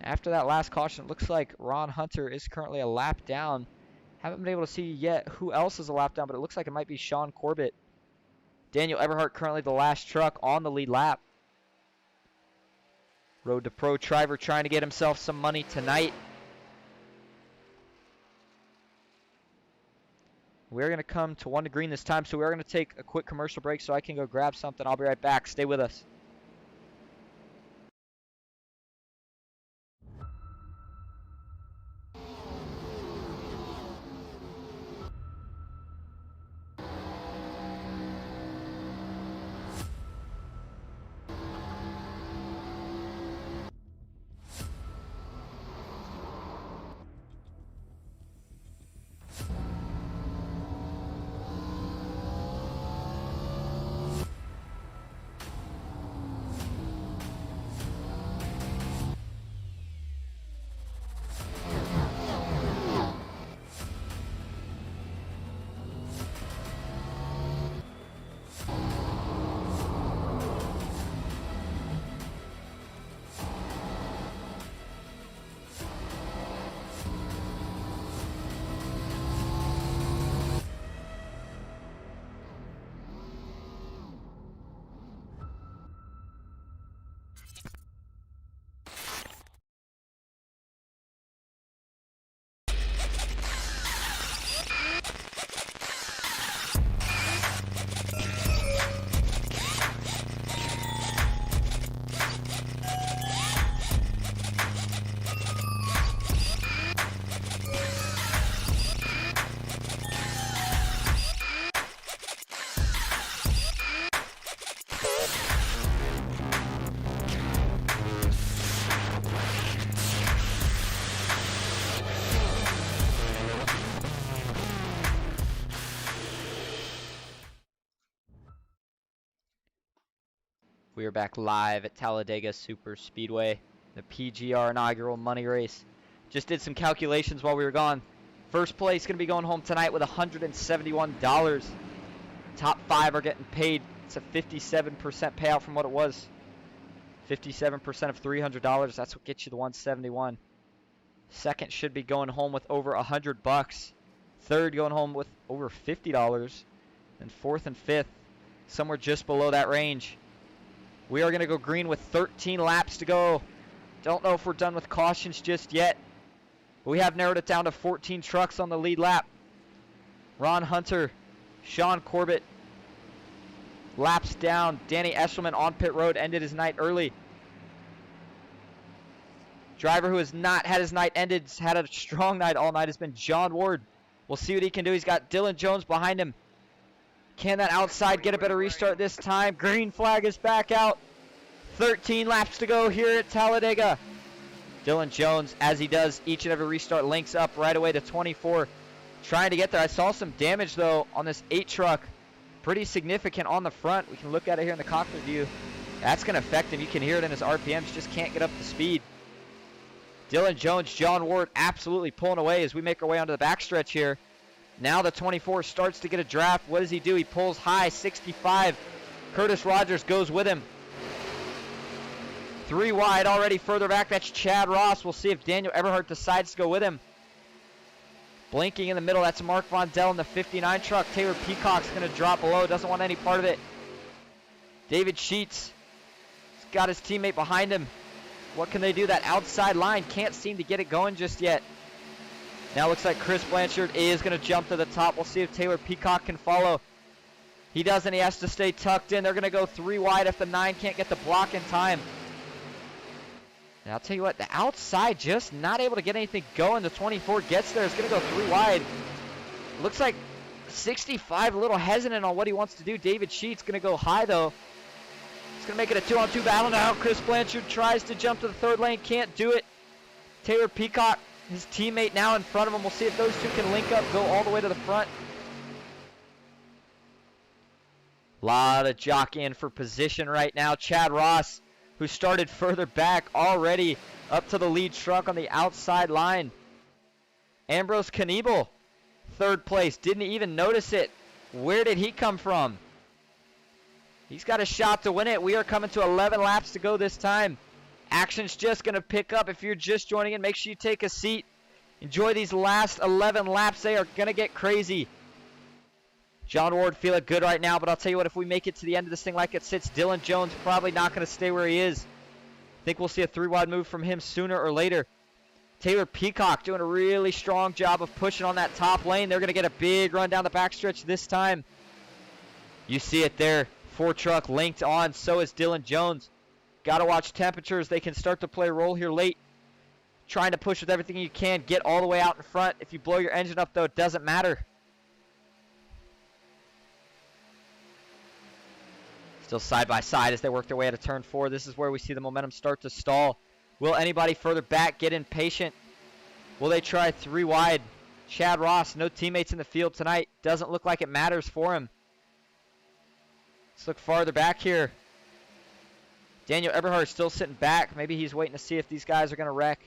After that last caution, it looks like Ron Hunter is currently a lap down. Haven't been able to see yet who else is a lap down, but it looks like it might be Sean Corbett. Daniel Eberhardt currently the last truck on the lead lap. Road to Pro Triver trying to get himself some money tonight. We're going to come to 1 to green this time, so we're going to take a quick commercial break so I can go grab something. I'll be right back. Stay with us. We are back live at Talladega Superspeedway, the PGR inaugural money race. Just did some calculations while we were gone. First place going to be going home tonight with $171. Top 5 are getting paid. It's a 57% payout from what it was. 57% of $300. That's what gets you the 171. Second should be going home with over $100. Third going home with over $50. And fourth and fifth somewhere just below that range. We are going to go green with 13 laps to go. Don't know if we're done with cautions just yet. We have narrowed it down to 14 trucks on the lead lap. Ron Hunter, Sean Corbett, laps down. Danny Eshelman on pit road ended his night early. Driver who has not had his night ended, had a strong night all night, has been John Ward. We'll see what he can do. He's got Dylan Jones behind him. Can that outside get a better restart this time? Green flag is back out. 13 laps to go here at Talladega. Dylan Jones, as he does each and every restart, links up right away to 24. Trying to get there. I saw some damage, though, on this 8 truck. Pretty significant on the front. We can look at it here in the cockpit view. That's going to affect him. You can hear it in his RPMs. Just can't get up to speed. Dylan Jones, John Ward absolutely pulling away as we make our way onto the backstretch here. Now the 24 starts to get a draft. What does he do? He pulls high, 65. Curtis Rogers goes with him. 3 wide already further back. That's Chad Ross. We'll see if Daniel Eberhardt decides to go with him. Blinking in the middle, that's Mark Vondell in the 59 truck. Taylor Peacock's going to drop below. Doesn't want any part of it. David Sheets has got his teammate behind him. What can they do? That outside line can't seem to get it going just yet. Now looks like Chris Blanchard is going to jump to the top. We'll see if Taylor Peacock can follow. He doesn't. He has to stay tucked in. They're going to go 3 wide if the 9 can't get the block in time. And I'll tell you what, the outside just not able to get anything going. The 24 gets there. It's going to go 3 wide. Looks like 65 a little hesitant on what he wants to do. David Sheets going to go high, though. He's going to make it a 2-on-2 battle now. Chris Blanchard tries to jump to the 3rd lane. Can't do it. Taylor Peacock, his teammate now in front of him. We'll see if those two can link up, go all the way to the front. A lot of jockeying for position right now. Chad Ross, who started further back, already up to the lead truck on the outside line. Ambrose Kniebel, 3rd place. Didn't even notice it. Where did he come from? He's got a shot to win it. We are coming to 11 laps to go this time. Action's just going to pick up. If you're just joining in, make sure you take a seat. Enjoy these last 11 laps. They are going to get crazy. John Ward feeling good right now, but I'll tell you what, if we make it to the end of this thing like it sits, Dylan Jones probably not going to stay where he is. I think we'll see a 3-wide move from him sooner or later. Taylor Peacock doing a really strong job of pushing on that top lane. They're going to get a big run down the backstretch this time. You see it there. 4 truck linked on. So is Dylan Jones. Got to watch temperatures. They can start to play a role here late. Trying to push with everything you can. Get all the way out in front. If you blow your engine up, though, it doesn't matter. Still side by side as they work their way out of turn 4. This is where we see the momentum start to stall. Will anybody further back get impatient? Will they try 3 wide? Chad Ross, no teammates in the field tonight. Doesn't look like it matters for him. Let's look farther back here. Daniel Eberhardt still sitting back. Maybe he's waiting to see if these guys are going to wreck.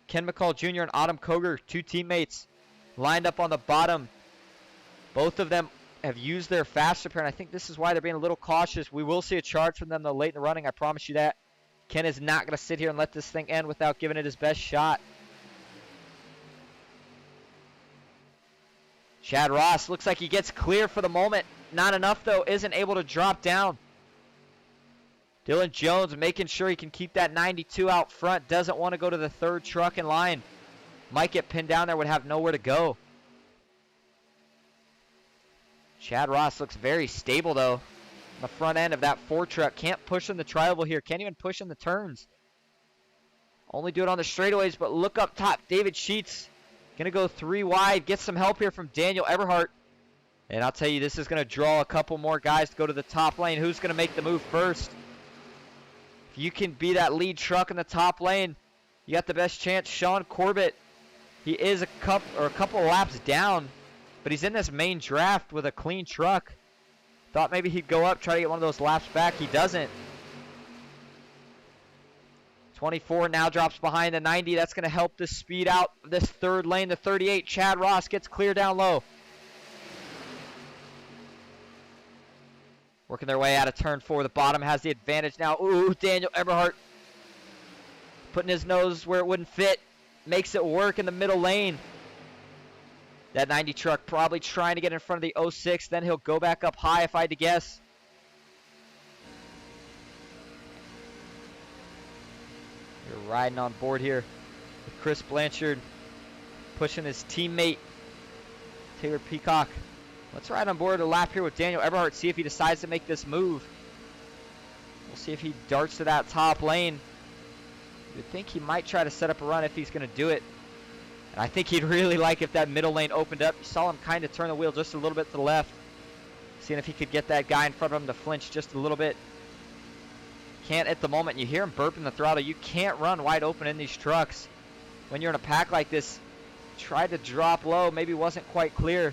Ken McCall Jr. and Autumn Koger, 2 teammates, lined up on the bottom. Both of them have used their fast repair, and I think this is why they're being a little cautious. We will see a charge from them, though, late in the running. I promise you that. Ken is not going to sit here and let this thing end without giving it his best shot. Chad Ross looks like he gets clear for the moment. Not enough, though. Isn't able to drop down. Dylan Jones making sure he can keep that 92 out front. Doesn't want to go to the 3rd truck in line. Might get pinned down there. Would have nowhere to go. Chad Ross looks very stable, though. On the front end of that 4 truck. Can't push in the tri-oval here. Can't even push in the turns. Only do it on the straightaways, but look up top. David Sheets going to go 3 wide. Get some help here from Daniel Eberhardt. And I'll tell you, this is going to draw a couple more guys to go to the top lane. Who's going to make the move first? If you can be that lead truck in the top lane, you got the best chance. Sean Corbett, he is a couple laps down, but he's in this main draft with a clean truck. Thought maybe he'd go up, try to get one of those laps back. He doesn't. 24 now drops behind the 90. That's going to help this speed out this third lane. The 38, Chad Ross, gets clear down low. Working their way out of turn 4. The bottom has the advantage now. Ooh, Daniel Eberhardt putting his nose where it wouldn't fit. Makes it work in the middle lane. That 90 truck probably trying to get in front of the 06. Then he'll go back up high if I had to guess. You're riding on board here with Chris Blanchard pushing his teammate Taylor Peacock. Let's ride on board a lap here with Daniel Eberhardt, see if he decides to make this move. We'll see if he darts to that top lane. You'd think he might try to set up a run if he's going to do it. And I think he'd really like if that middle lane opened up. You saw him kind of turn the wheel just a little bit to the left, seeing if he could get that guy in front of him to flinch just a little bit. Can't at the moment. You hear him burping the throttle. You can't run wide open in these trucks. When you're in a pack like this, tried to drop low, maybe wasn't quite clear.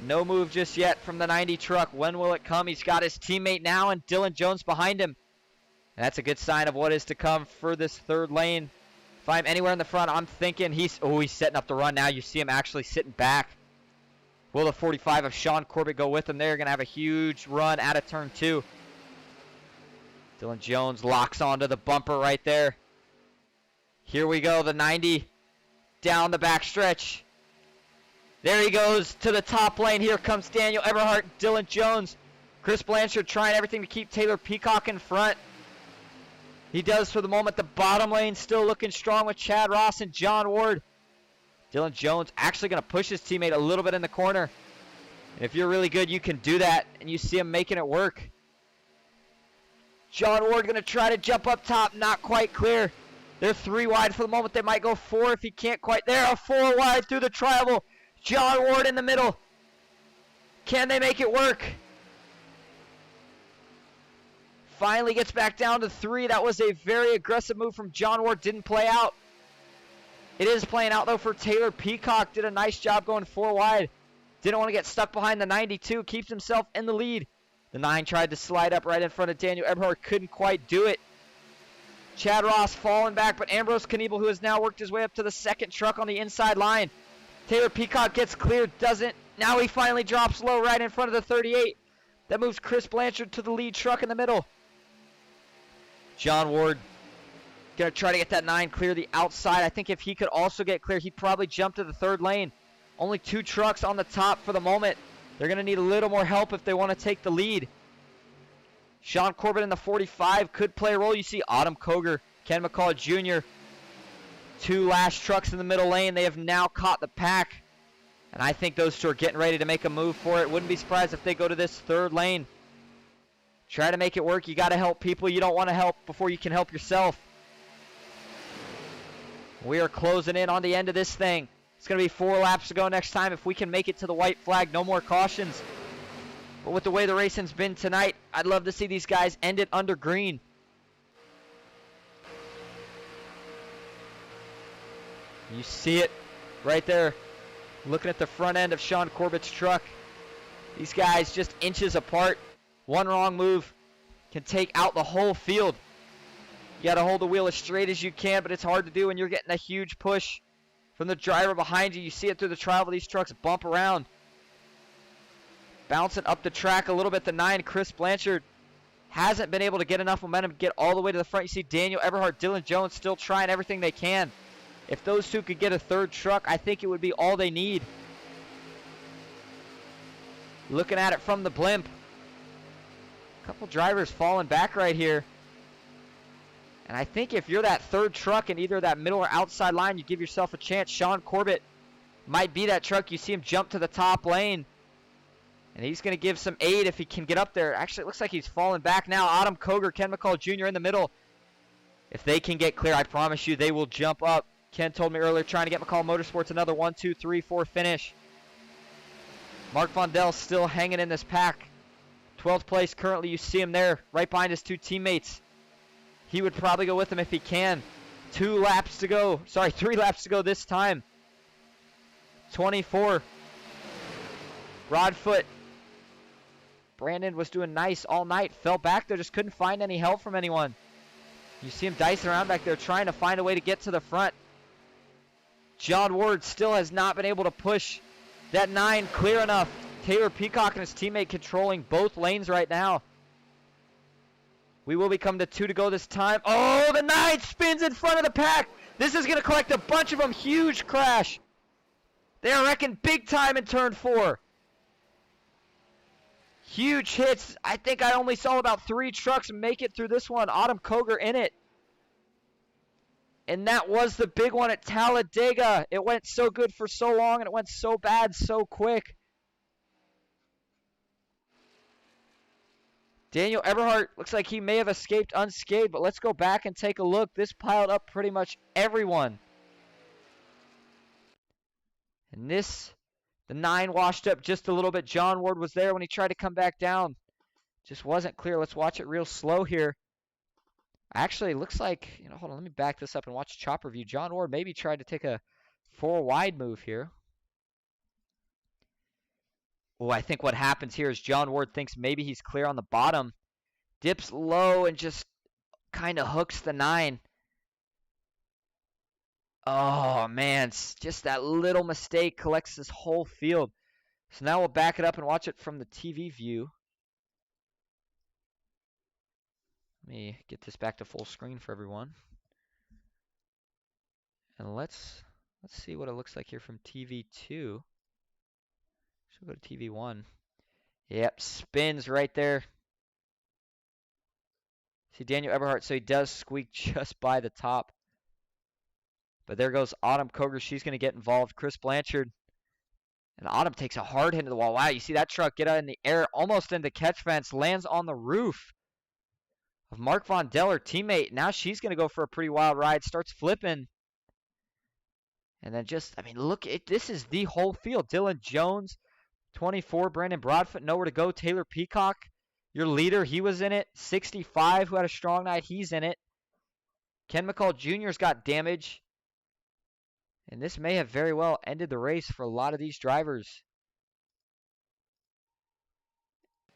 No move just yet from the 90 truck. When will it come? He's got his teammate now and Dylan Jones behind him. And that's a good sign of what is to come for this third lane. If I'm anywhere in the front, I'm thinking he's setting up the run now. You see him actually sitting back. Will the 45 of Sean Corbett go with him? They're going to have a huge run out of turn 2. Dylan Jones locks onto the bumper right there. Here we go, the 90 down the backstretch. There he goes to the top lane. Here comes Daniel Eberhardt, Dylan Jones. Chris Blanchard trying everything to keep Taylor Peacock in front. He does for the moment. The bottom lane still looking strong with Chad Ross and John Ward. Dylan Jones actually going to push his teammate a little bit in the corner. And if you're really good, you can do that. And you see him making it work. John Ward going to try to jump up top. Not quite clear. They're 3 wide for the moment. They might go 4 if he can't quite. They're 4 wide through the tri-oval. John Ward in the middle. Can they make it work? Finally gets back down to 3. That was a very aggressive move from John Ward. Didn't play out. It is playing out, though, for Taylor Peacock. Did a nice job going 4 wide. Didn't want to get stuck behind the 92. Keeps himself in the lead. The 9 tried to slide up right in front of Daniel Eberhardt. Couldn't quite do it. Chad Ross falling back, but Ambrose Kniebel, who has now worked his way up to the second truck on the inside line. Taylor Peacock gets clear. Doesn't. Now he finally drops low right in front of the 38. That moves Chris Blanchard to the lead truck in the middle. John Ward going to try to get that 9 clear the outside. I think if he could also get clear, he'd probably jump to the third lane. Only 2 trucks on the top for the moment. They're going to need a little more help if they want to take the lead. Sean Corbett in the 45 could play a role. You see Autumn Koger, Ken McCall Jr., 2 last trucks in the middle lane. They have now caught the pack. And I think those 2 are getting ready to make a move for it. Wouldn't be surprised if they go to this third lane. Try to make it work. You got to help people you don't want to help before you can help yourself. We are closing in on the end of this thing. It's going to be 4 laps to go next time if we can make it to the white flag. No more cautions. But with the way the racing's been tonight, I'd love to see these guys end it under green. You see it right there. Looking at the front end of Sean Corbett's truck. These guys just inches apart. One wrong move can take out the whole field. You got to hold the wheel as straight as you can, but it's hard to do when you're getting a huge push from the driver behind you. You see it through the tri-oval. These trucks bump around. Bouncing up the track a little bit. The 9, Chris Blanchard, hasn't been able to get enough momentum to get all the way to the front. You see Daniel Eberhardt, Dylan Jones still trying everything they can. If those 2 could get a third truck, I think it would be all they need. Looking at it from the blimp. A couple drivers falling back right here. And I think if you're that third truck in either that middle or outside line, you give yourself a chance. Sean Corbett might be that truck. You see him jump to the top lane. And he's going to give some aid if he can get up there. Actually, it looks like he's falling back now. Autumn Koger, Ken McCall Jr. in the middle. If they can get clear, I promise you they will jump up. Ken told me earlier, trying to get McCall Motorsports another 1, 2, 3, 4 finish. Mark Vondell still hanging in this pack. 12th place currently. You see him there right behind his 2 teammates. He would probably go with him if he can. 2 laps to go. Sorry, 3 laps to go this time. 24. Broadfoot Brandon was doing nice all night. Fell back there, just couldn't find any help from anyone. You see him dicing around back there, trying to find a way to get to the front. John Ward still has not been able to push that 9 clear enough. Taylor Peacock and his teammate controlling both lanes right now. We will become the 2 to go this time. Oh, the 9 spins in front of the pack. This is going to collect a bunch of them. Huge crash. They are wrecking big time in turn 4. Huge hits. I think I only saw about 3 trucks make it through this one. Autumn Koger in it. And that was the big one at Talladega. It went so good for so long, and it went so bad so quick. Daniel Eberhardt looks like he may have escaped unscathed, but let's go back and take a look. This piled up pretty much everyone. And this, the 9 washed up just a little bit. John Ward was there when he tried to come back down. Just wasn't clear. Let's watch it real slow here. Actually, it looks like, hold on, let me back this up and watch chopper view. John Ward maybe tried to take a 4 wide move here. Oh, I think what happens here is John Ward thinks maybe he's clear on the bottom. Dips low and just kind of hooks the 9. Oh, man, just that little mistake collects this whole field. So now we'll back it up and watch it from the TV view. Let me get this back to full screen for everyone. And let's see what it looks like here from TV 2. So go to TV 1. Yep, spins right there. See Daniel Eberhardt, so he does squeak just by the top. But there goes Autumn Koger. She's going to get involved. Chris Blanchard. And Autumn takes a hard hit into the wall. Wow, you see that truck get out in the air, almost into catch fence, lands on the roof of Mark Von Dell, her teammate. Now she's going to go for a pretty wild ride. Starts flipping. And then look, this is the whole field. Dylan Jones, 24. Brandon Broadfoot, nowhere to go. Taylor Peacock, your leader, he was in it. 65, who had a strong night, he's in it. Ken McCall Jr.'s got damage. And this may have very well ended the race for a lot of these drivers.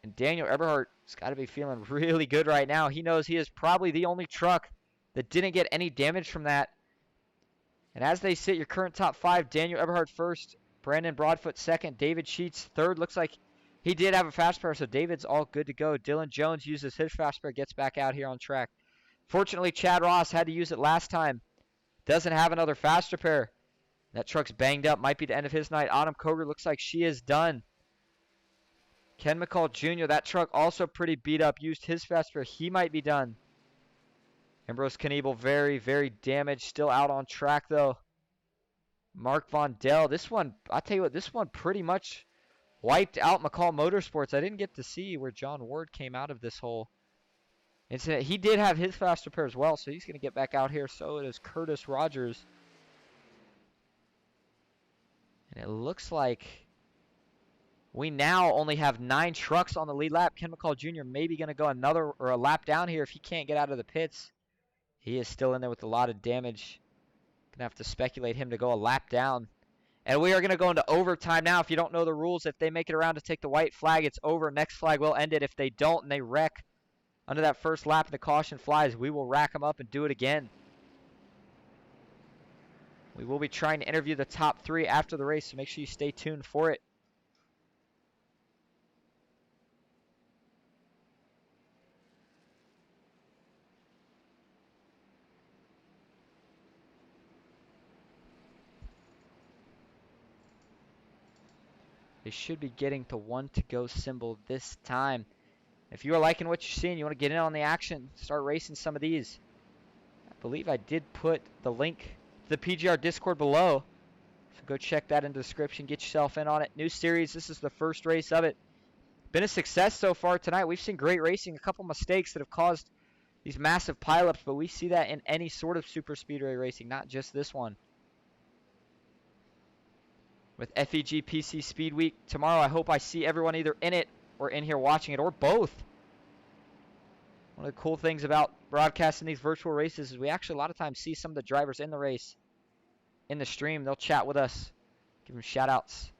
And Daniel Eberhardt's got to be feeling really good right now. He knows he is probably the only truck that didn't get any damage from that. And as they sit, your current top 5, Daniel Eberhardt first, Brandon Broadfoot second, David Sheets third. Looks like he did have a fast pair, so David's all good to go. Dylan Jones uses his fast pair, gets back out here on track. Fortunately, Chad Ross had to use it last time. Doesn't have another faster pair. That truck's banged up. Might be the end of his night. Autumn Koger looks like she is done. Ken McCall Jr., that truck also pretty beat up. Used his fast pair. He might be done. Ambrose Kniebel very, very damaged. Still out on track, though. Mark Von Dell. This one, I'll tell you what, this one pretty much wiped out McCall Motorsports. I didn't get to see where John Ward came out of this whole incident. He did have his faster pair as well, so he's going to get back out here. So it is Curtis Rogers. And it looks like we now only have 9 trucks on the lead lap. Ken McCall Jr. maybe going to go another or a lap down here if he can't get out of the pits. He is still in there with a lot of damage. Going to have to speculate him to go a lap down. And we are going to go into overtime now. If you don't know the rules, if they make it around to take the white flag, it's over. Next flag will end it. If they don't and they wreck under that first lap and the caution flies, we will rack them up and do it again. We will be trying to interview the top 3 after the race, so make sure you stay tuned for it. They should be getting the 1 to go symbol this time. If you are liking what you're seeing, you want to get in on the action, start racing some of these. I believe I did put the link to the PGR Discord below. So go check that in the description. Get yourself in on it. New series. This is the first race of it. Been a success so far tonight. We've seen great racing. A couple mistakes that have caused these massive pileups, but we see that in any sort of super speedway racing, not just this one. With FEG PC Speed Week tomorrow, I hope I see everyone either in it or in here watching it, or both. One of the cool things about broadcasting these virtual races is we actually a lot of times see some of the drivers in the race in the stream. They'll chat with us, give them shout outs.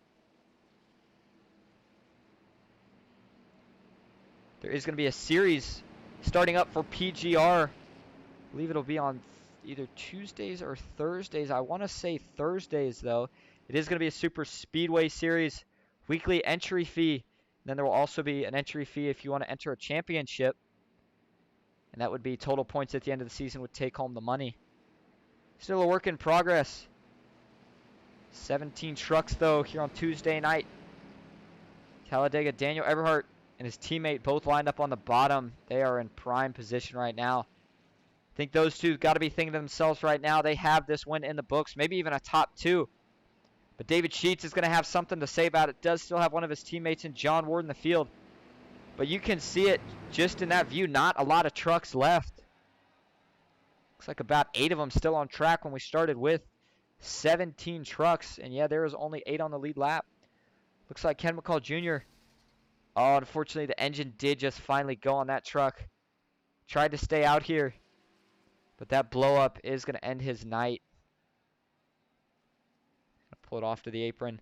There is going to be a series starting up for PGR. I believe it'll be on either Tuesdays or Thursdays. I want to say Thursdays, though. It is going to be a super speedway series. Weekly entry fee. Then there will also be an entry fee if you want to enter a championship. And that would be total points at the end of the season would take home the money. Still a work in progress. 17 trucks, though, here on Tuesday night. Talladega, Daniel Eberhardt and his teammate both lined up on the bottom. They are in prime position right now. I think those two got to be thinking to themselves right now, they have this win in the books, maybe even a top 2. But David Sheets is going to have something to say about it. Does still have one of his teammates in John Ward in the field. But you can see it just in that view, not a lot of trucks left. Looks like about 8 of them still on track when we started with 17 trucks. And yeah, there was only 8 on the lead lap. Looks like Ken McCall Jr. Oh, unfortunately, the engine did just finally go on that truck. Tried to stay out here. But that blow up is going to end his night. Pull it off to the apron.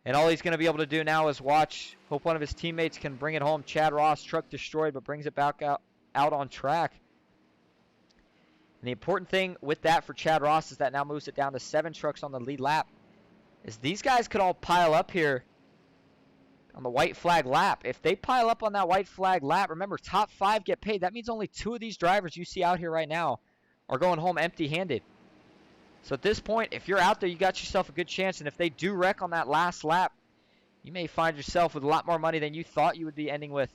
And all he's going to be able to do now is watch. Hope one of his teammates can bring it home. Chad Ross, truck destroyed, but brings it back out on track. And the important thing with that for Chad Ross is that now moves it down to 7 trucks on the lead lap. Is these guys could all pile up here on the white flag lap. If they pile up on that white flag lap, remember, top 5 get paid. That means only 2 of these drivers you see out here right now are going home empty-handed. So at this point, if you're out there, you got yourself a good chance. And if they do wreck on that last lap, you may find yourself with a lot more money than you thought you would be ending with.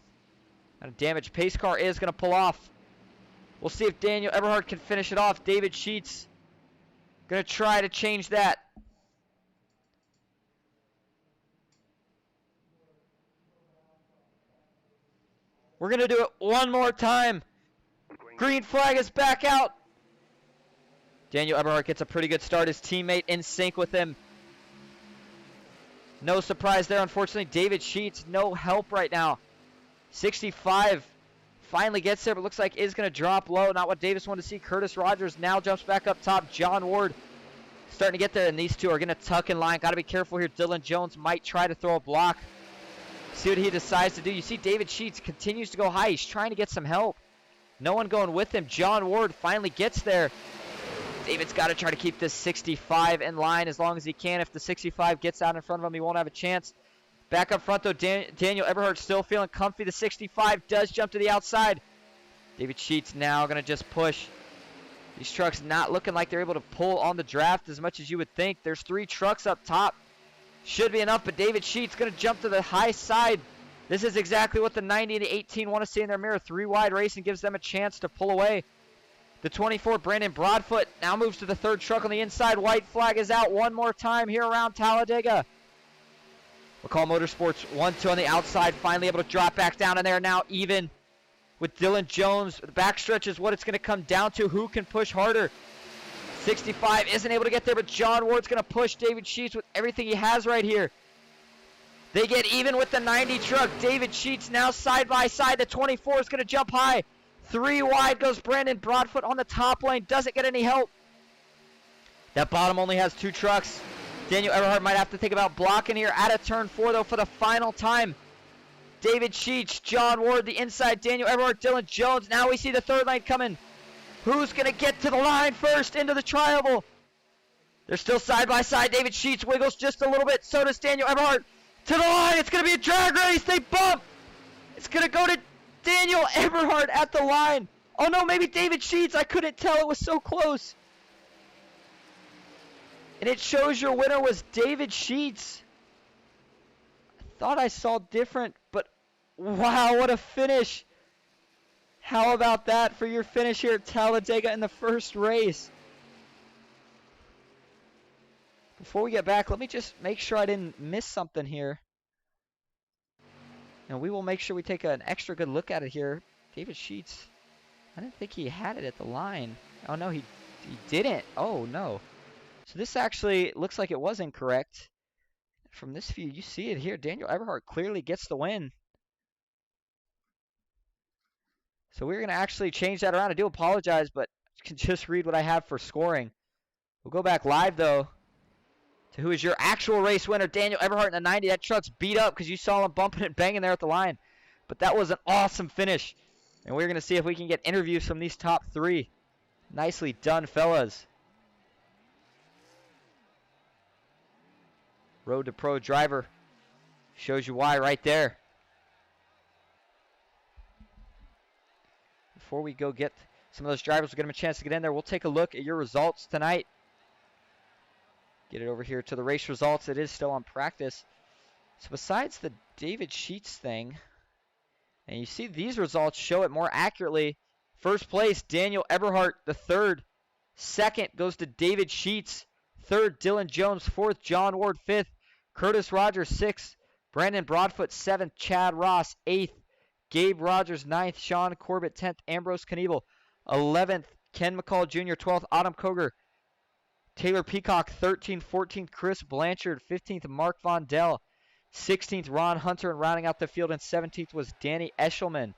And a damaged pace car is going to pull off. We'll see if Daniel Eberhardt can finish it off. David Sheets going to try to change that. We're going to do it one more time. Green flag is back out. Daniel Eberhardt gets a pretty good start. His teammate in sync with him. No surprise there, unfortunately. David Sheets, no help right now. 65 finally gets there, but looks like is going to drop low. Not what Davis wanted to see. Curtis Rogers now jumps back up top. John Ward starting to get there, and these two are going to tuck in line. Got to be careful here. Dylan Jones might try to throw a block. See what he decides to do. You see David Sheets continues to go high. He's trying to get some help. No one going with him. John Ward finally gets there. David's got to try to keep this 65 in line as long as he can. If the 65 gets out in front of him, he won't have a chance. Back up front, though, Daniel Eberhardt still feeling comfy. The 65 does jump to the outside. David Sheets now going to just push. These trucks not looking like they're able to pull on the draft as much as you would think. There's 3 trucks up top. Should be enough, but David Sheets going to jump to the high side. This is exactly what the 90 and the 18 want to see in their mirror. 3 wide racing gives them a chance to pull away. The 24, Brandon Broadfoot, now moves to the 3rd truck on the inside. White flag is out one more time here around Talladega. McCall Motorsports 1-2 on the outside, finally able to drop back down in there. Now even with Dylan Jones. The backstretch is what it's going to come down to. Who can push harder? 65 isn't able to get there, but John Ward's going to push David Sheets with everything he has right here. They get even with the 90 truck. David Sheets now side by side. The 24 is going to jump high. 3 wide goes Brandon Broadfoot on the top lane. Doesn't get any help. That bottom only has 2 trucks. Daniel Eberhardt might have to think about blocking here at a turn 4, though, for the final time. David Sheets, John Ward, the inside. Daniel Eberhardt, Dylan Jones. Now we see the 3rd lane coming. Who's going to get to the line first into the tri-oval? They're still side by side. David Sheets wiggles just a little bit. So does Daniel Eberhardt. To the line. It's going to be a drag race. They bump. It's going to go to Daniel Eberhardt at the line. Oh no, maybe David Sheets. I couldn't tell. It was so close. And it shows your winner was David Sheets. I thought I saw different, but wow, what a finish. How about that for your finish here at Talladega in the first race? Before we get back, let me just make sure I didn't miss something here. And we will make sure we take an extra good look at it here. David Sheets, I didn't think he had it at the line. Oh no, he didn't. Oh no. So this actually looks like it was incorrect. From this view, you see it here. Daniel Eberhardt clearly gets the win. So we're going to actually change that around. I do apologize, but you can just read what I have for scoring. We'll go back live, though, to who is your actual race winner, Daniel Eberhardt in the 90. That truck's beat up because you saw him bumping and banging there at the line. But that was an awesome finish. And we're going to see if we can get interviews from these top 3. Nicely done, fellas. Road to Pro driver. Shows you why right there. Before we go get some of those drivers, we'll get them a chance to get in there. We'll take a look at your results tonight. Get it over here to the race results. It is still on practice. So besides the David Sheets thing, and you see these results show it more accurately. First place, Daniel Eberhardt, the third. Second goes to David Sheets. Third, Dylan Jones. Fourth, John Ward. Fifth, Curtis Rogers. Sixth, Brandon Broadfoot. Seventh, Chad Ross. Eighth, Gabe Rogers. Ninth, Sean Corbett. 10th, Ambrose Knievel. 11th, Ken McCall Jr. 12th, Autumn Koger. Taylor Peacock. 13th, 14th, Chris Blanchard. 15th, Mark Vondell. 16th, Ron Hunter, and rounding out the field, and 17th was Danny Eshelman.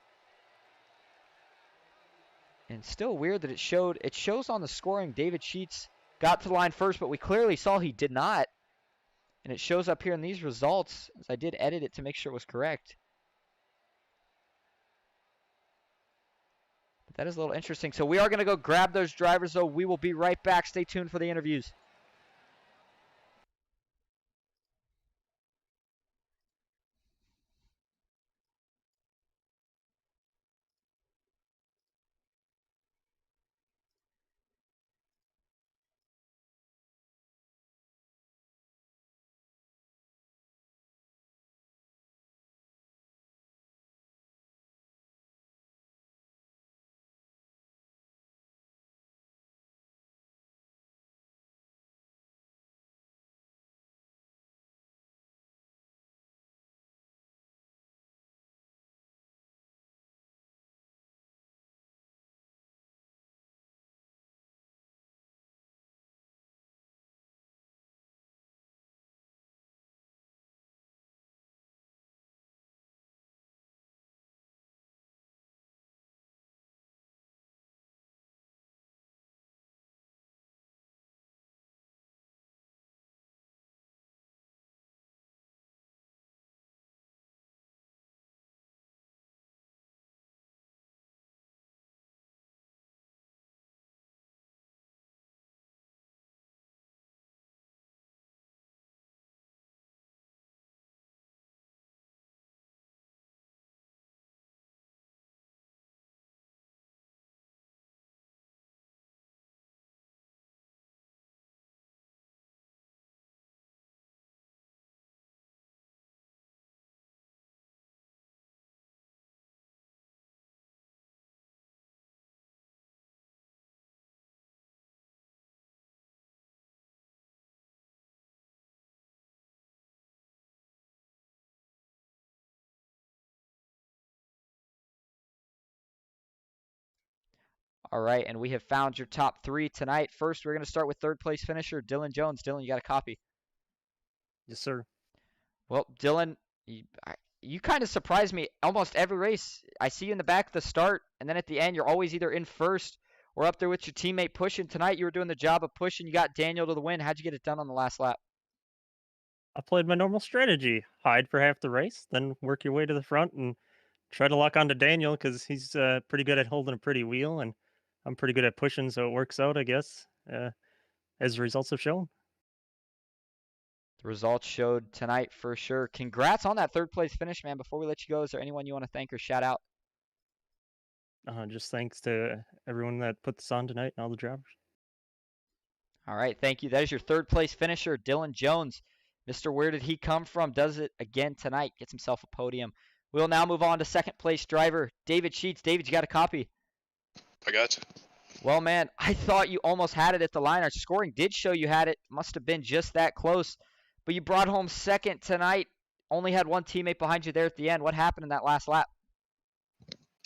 And still weird that it shows on the scoring David Sheets got to the line first, but we clearly saw he did not. And it shows up here in these results, as I did edit it to make sure it was correct. But that is a little interesting. So we are going to go grab those drivers, though. We will be right back. Stay tuned for the interviews. All right, and we have found your top 3 tonight. First, we're going to start with third place finisher Dylan Jones. Dylan, you got a copy? Yes, sir. Well, Dylan, you kind of surprised me almost every race. I see you in the back at the start, and then at the end, you're always either in first or up there with your teammate pushing. Tonight, you were doing the job of pushing. You got Daniel to the win. How'd you get it done on the last lap? I played my normal strategy. Hide for half the race, then work your way to the front and try to lock onto Daniel because he's pretty good at holding a pretty wheel, and I'm pretty good at pushing, so it works out, I guess, as the results have shown. The results showed tonight for sure. Congrats on that third place finish, man. Before we let you go, is there anyone you want to thank or shout out? Just thanks to everyone that put this on tonight and all the drivers. All right, thank you. That is your third place finisher, Dylan Jones. Mr. Where Did He Come From? Does it again tonight. Gets himself a podium. We'll now move on to second place driver, David Sheets. David, you got a copy? I got you. Well, man, I thought you almost had it at the line. Our scoring did show you had it. Must have been just that close. But you brought home second tonight. Only had one teammate behind you there at the end. What happened in that last lap?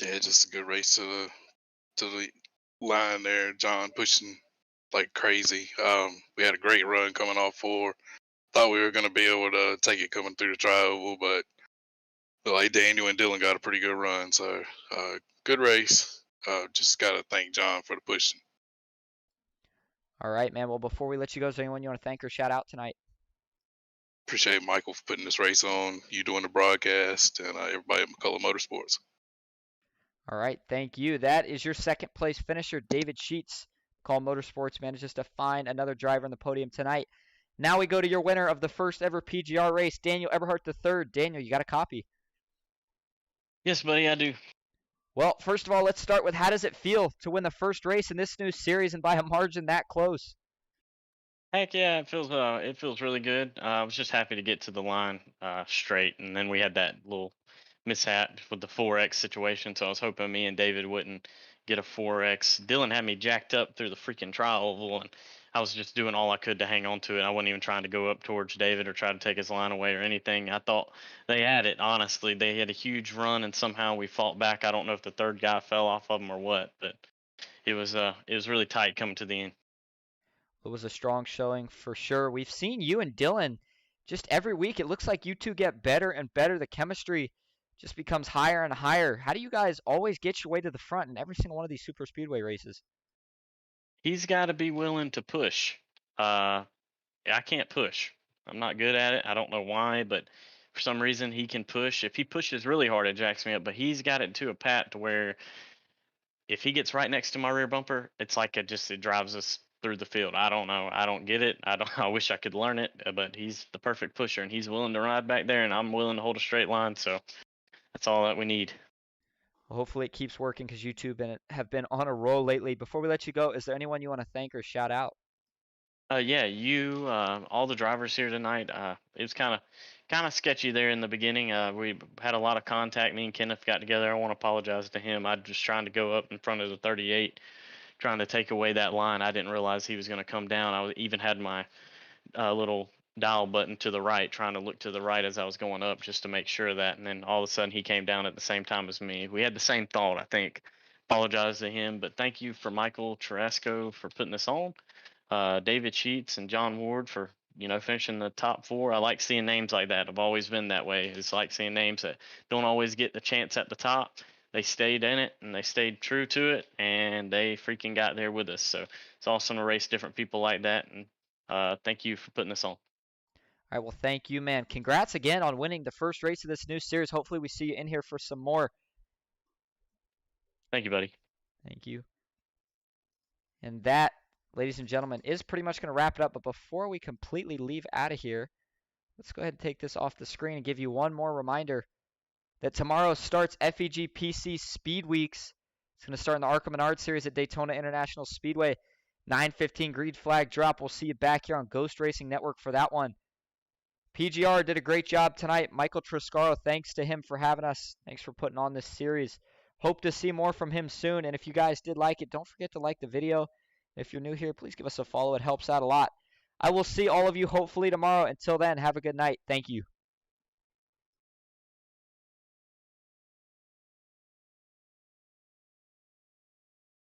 Yeah, just a good race to the line there. John pushing like crazy. We had a great run coming off 4. Thought we were going to be able to take it coming through the tri-oval, but like Daniel and Dylan got a pretty good run. So good race. Just got to thank John for the pushing. All right, man. Well, before we let you go, is there anyone you want to thank or shout out tonight? appreciate Michael for putting this race on, you doing the broadcast, and everybody at McCullough Motorsports. All right, thank you. That is your second place finisher, David Sheets. Call Motorsports manages to find another driver on the podium tonight. Now we go to your winner of the first ever PGR race, Daniel Eberhardt III. Daniel, you got a copy? Yes, buddy, I do. Well, first of all, let's start with how does it feel to win the first race in this new series and by a margin that close? Heck yeah, it feels really good. I was just happy to get to the line straight, and then we had that little mishap with the 4X situation, so I was hoping me and David wouldn't get a 4X. Dylan had me jacked up through the freaking trial oval, and I was just doing all I could to hang on to it. I wasn't even trying to go up towards David or try to take his line away or anything. I thought they had it, honestly. They had a huge run, and somehow we fought back. I don't know if the third guy fell off of them or what, but it was really tight coming to the end. It was a strong showing for sure. We've seen you and Dylan just every week. It looks like you two get better and better. The chemistry just becomes higher and higher. How do you guys always get your way to the front in every single one of these super speedway races? He's got to be willing to push. I can't push. I'm not good at it. I don't know why, but for some reason he can push. If he pushes really hard, it jacks me up. But he's got it to a pat to where if he gets right next to my rear bumper, it's like it drives us through the field. I don't know. I don't get it. I wish I could learn it, but he's the perfect pusher, and he's willing to ride back there, and I'm willing to hold a straight line. So that's all that we need. Well, hopefully it keeps working because you two have been on a roll lately. Before we let you go, is there anyone you want to thank or shout out? Yeah, you, all the drivers here tonight. It was kind of sketchy there in the beginning. We had a lot of contact. Me and Kenneth got together. I want to apologize to him. I was just trying to go up in front of the 38, trying to take away that line. I didn't realize he was going to come down. I even had my little dial button to the right, trying to look to the right as I was going up just to make sure of that. And then all of a sudden he came down at the same time as me. We had the same thought, I think. Apologize to him, but thank you for Michael Tarasco for putting this on. David Sheets and John Ward for finishing the top 4. I like seeing names like that. I've always been that way. It's like seeing names that don't always get the chance at the top. They stayed in it and they stayed true to it, and they freaking got there with us. So it's awesome to race different people like that, and thank you for putting this on. All right, well, thank you, man. Congrats again on winning the first race of this new series. Hopefully we see you in here for some more. Thank you, buddy. Thank you. And that, ladies and gentlemen, is pretty much going to wrap it up. But before we completely leave out of here, let's go ahead and take this off the screen and give you one more reminder that tomorrow starts FEG PC Speed Weeks. It's going to start in the ARCA Menard Series at Daytona International Speedway. 9:15 green flag drop. We'll see you back here on Ghost Racing Network for that one. PGR did a great job tonight. Michael Triscaro, thanks to him for having us. Thanks for putting on this series. Hope to see more from him soon. And if you guys did like it, don't forget to like the video. If you're new here, please give us a follow. It helps out a lot. I will see all of you hopefully tomorrow. Until then, have a good night. Thank you.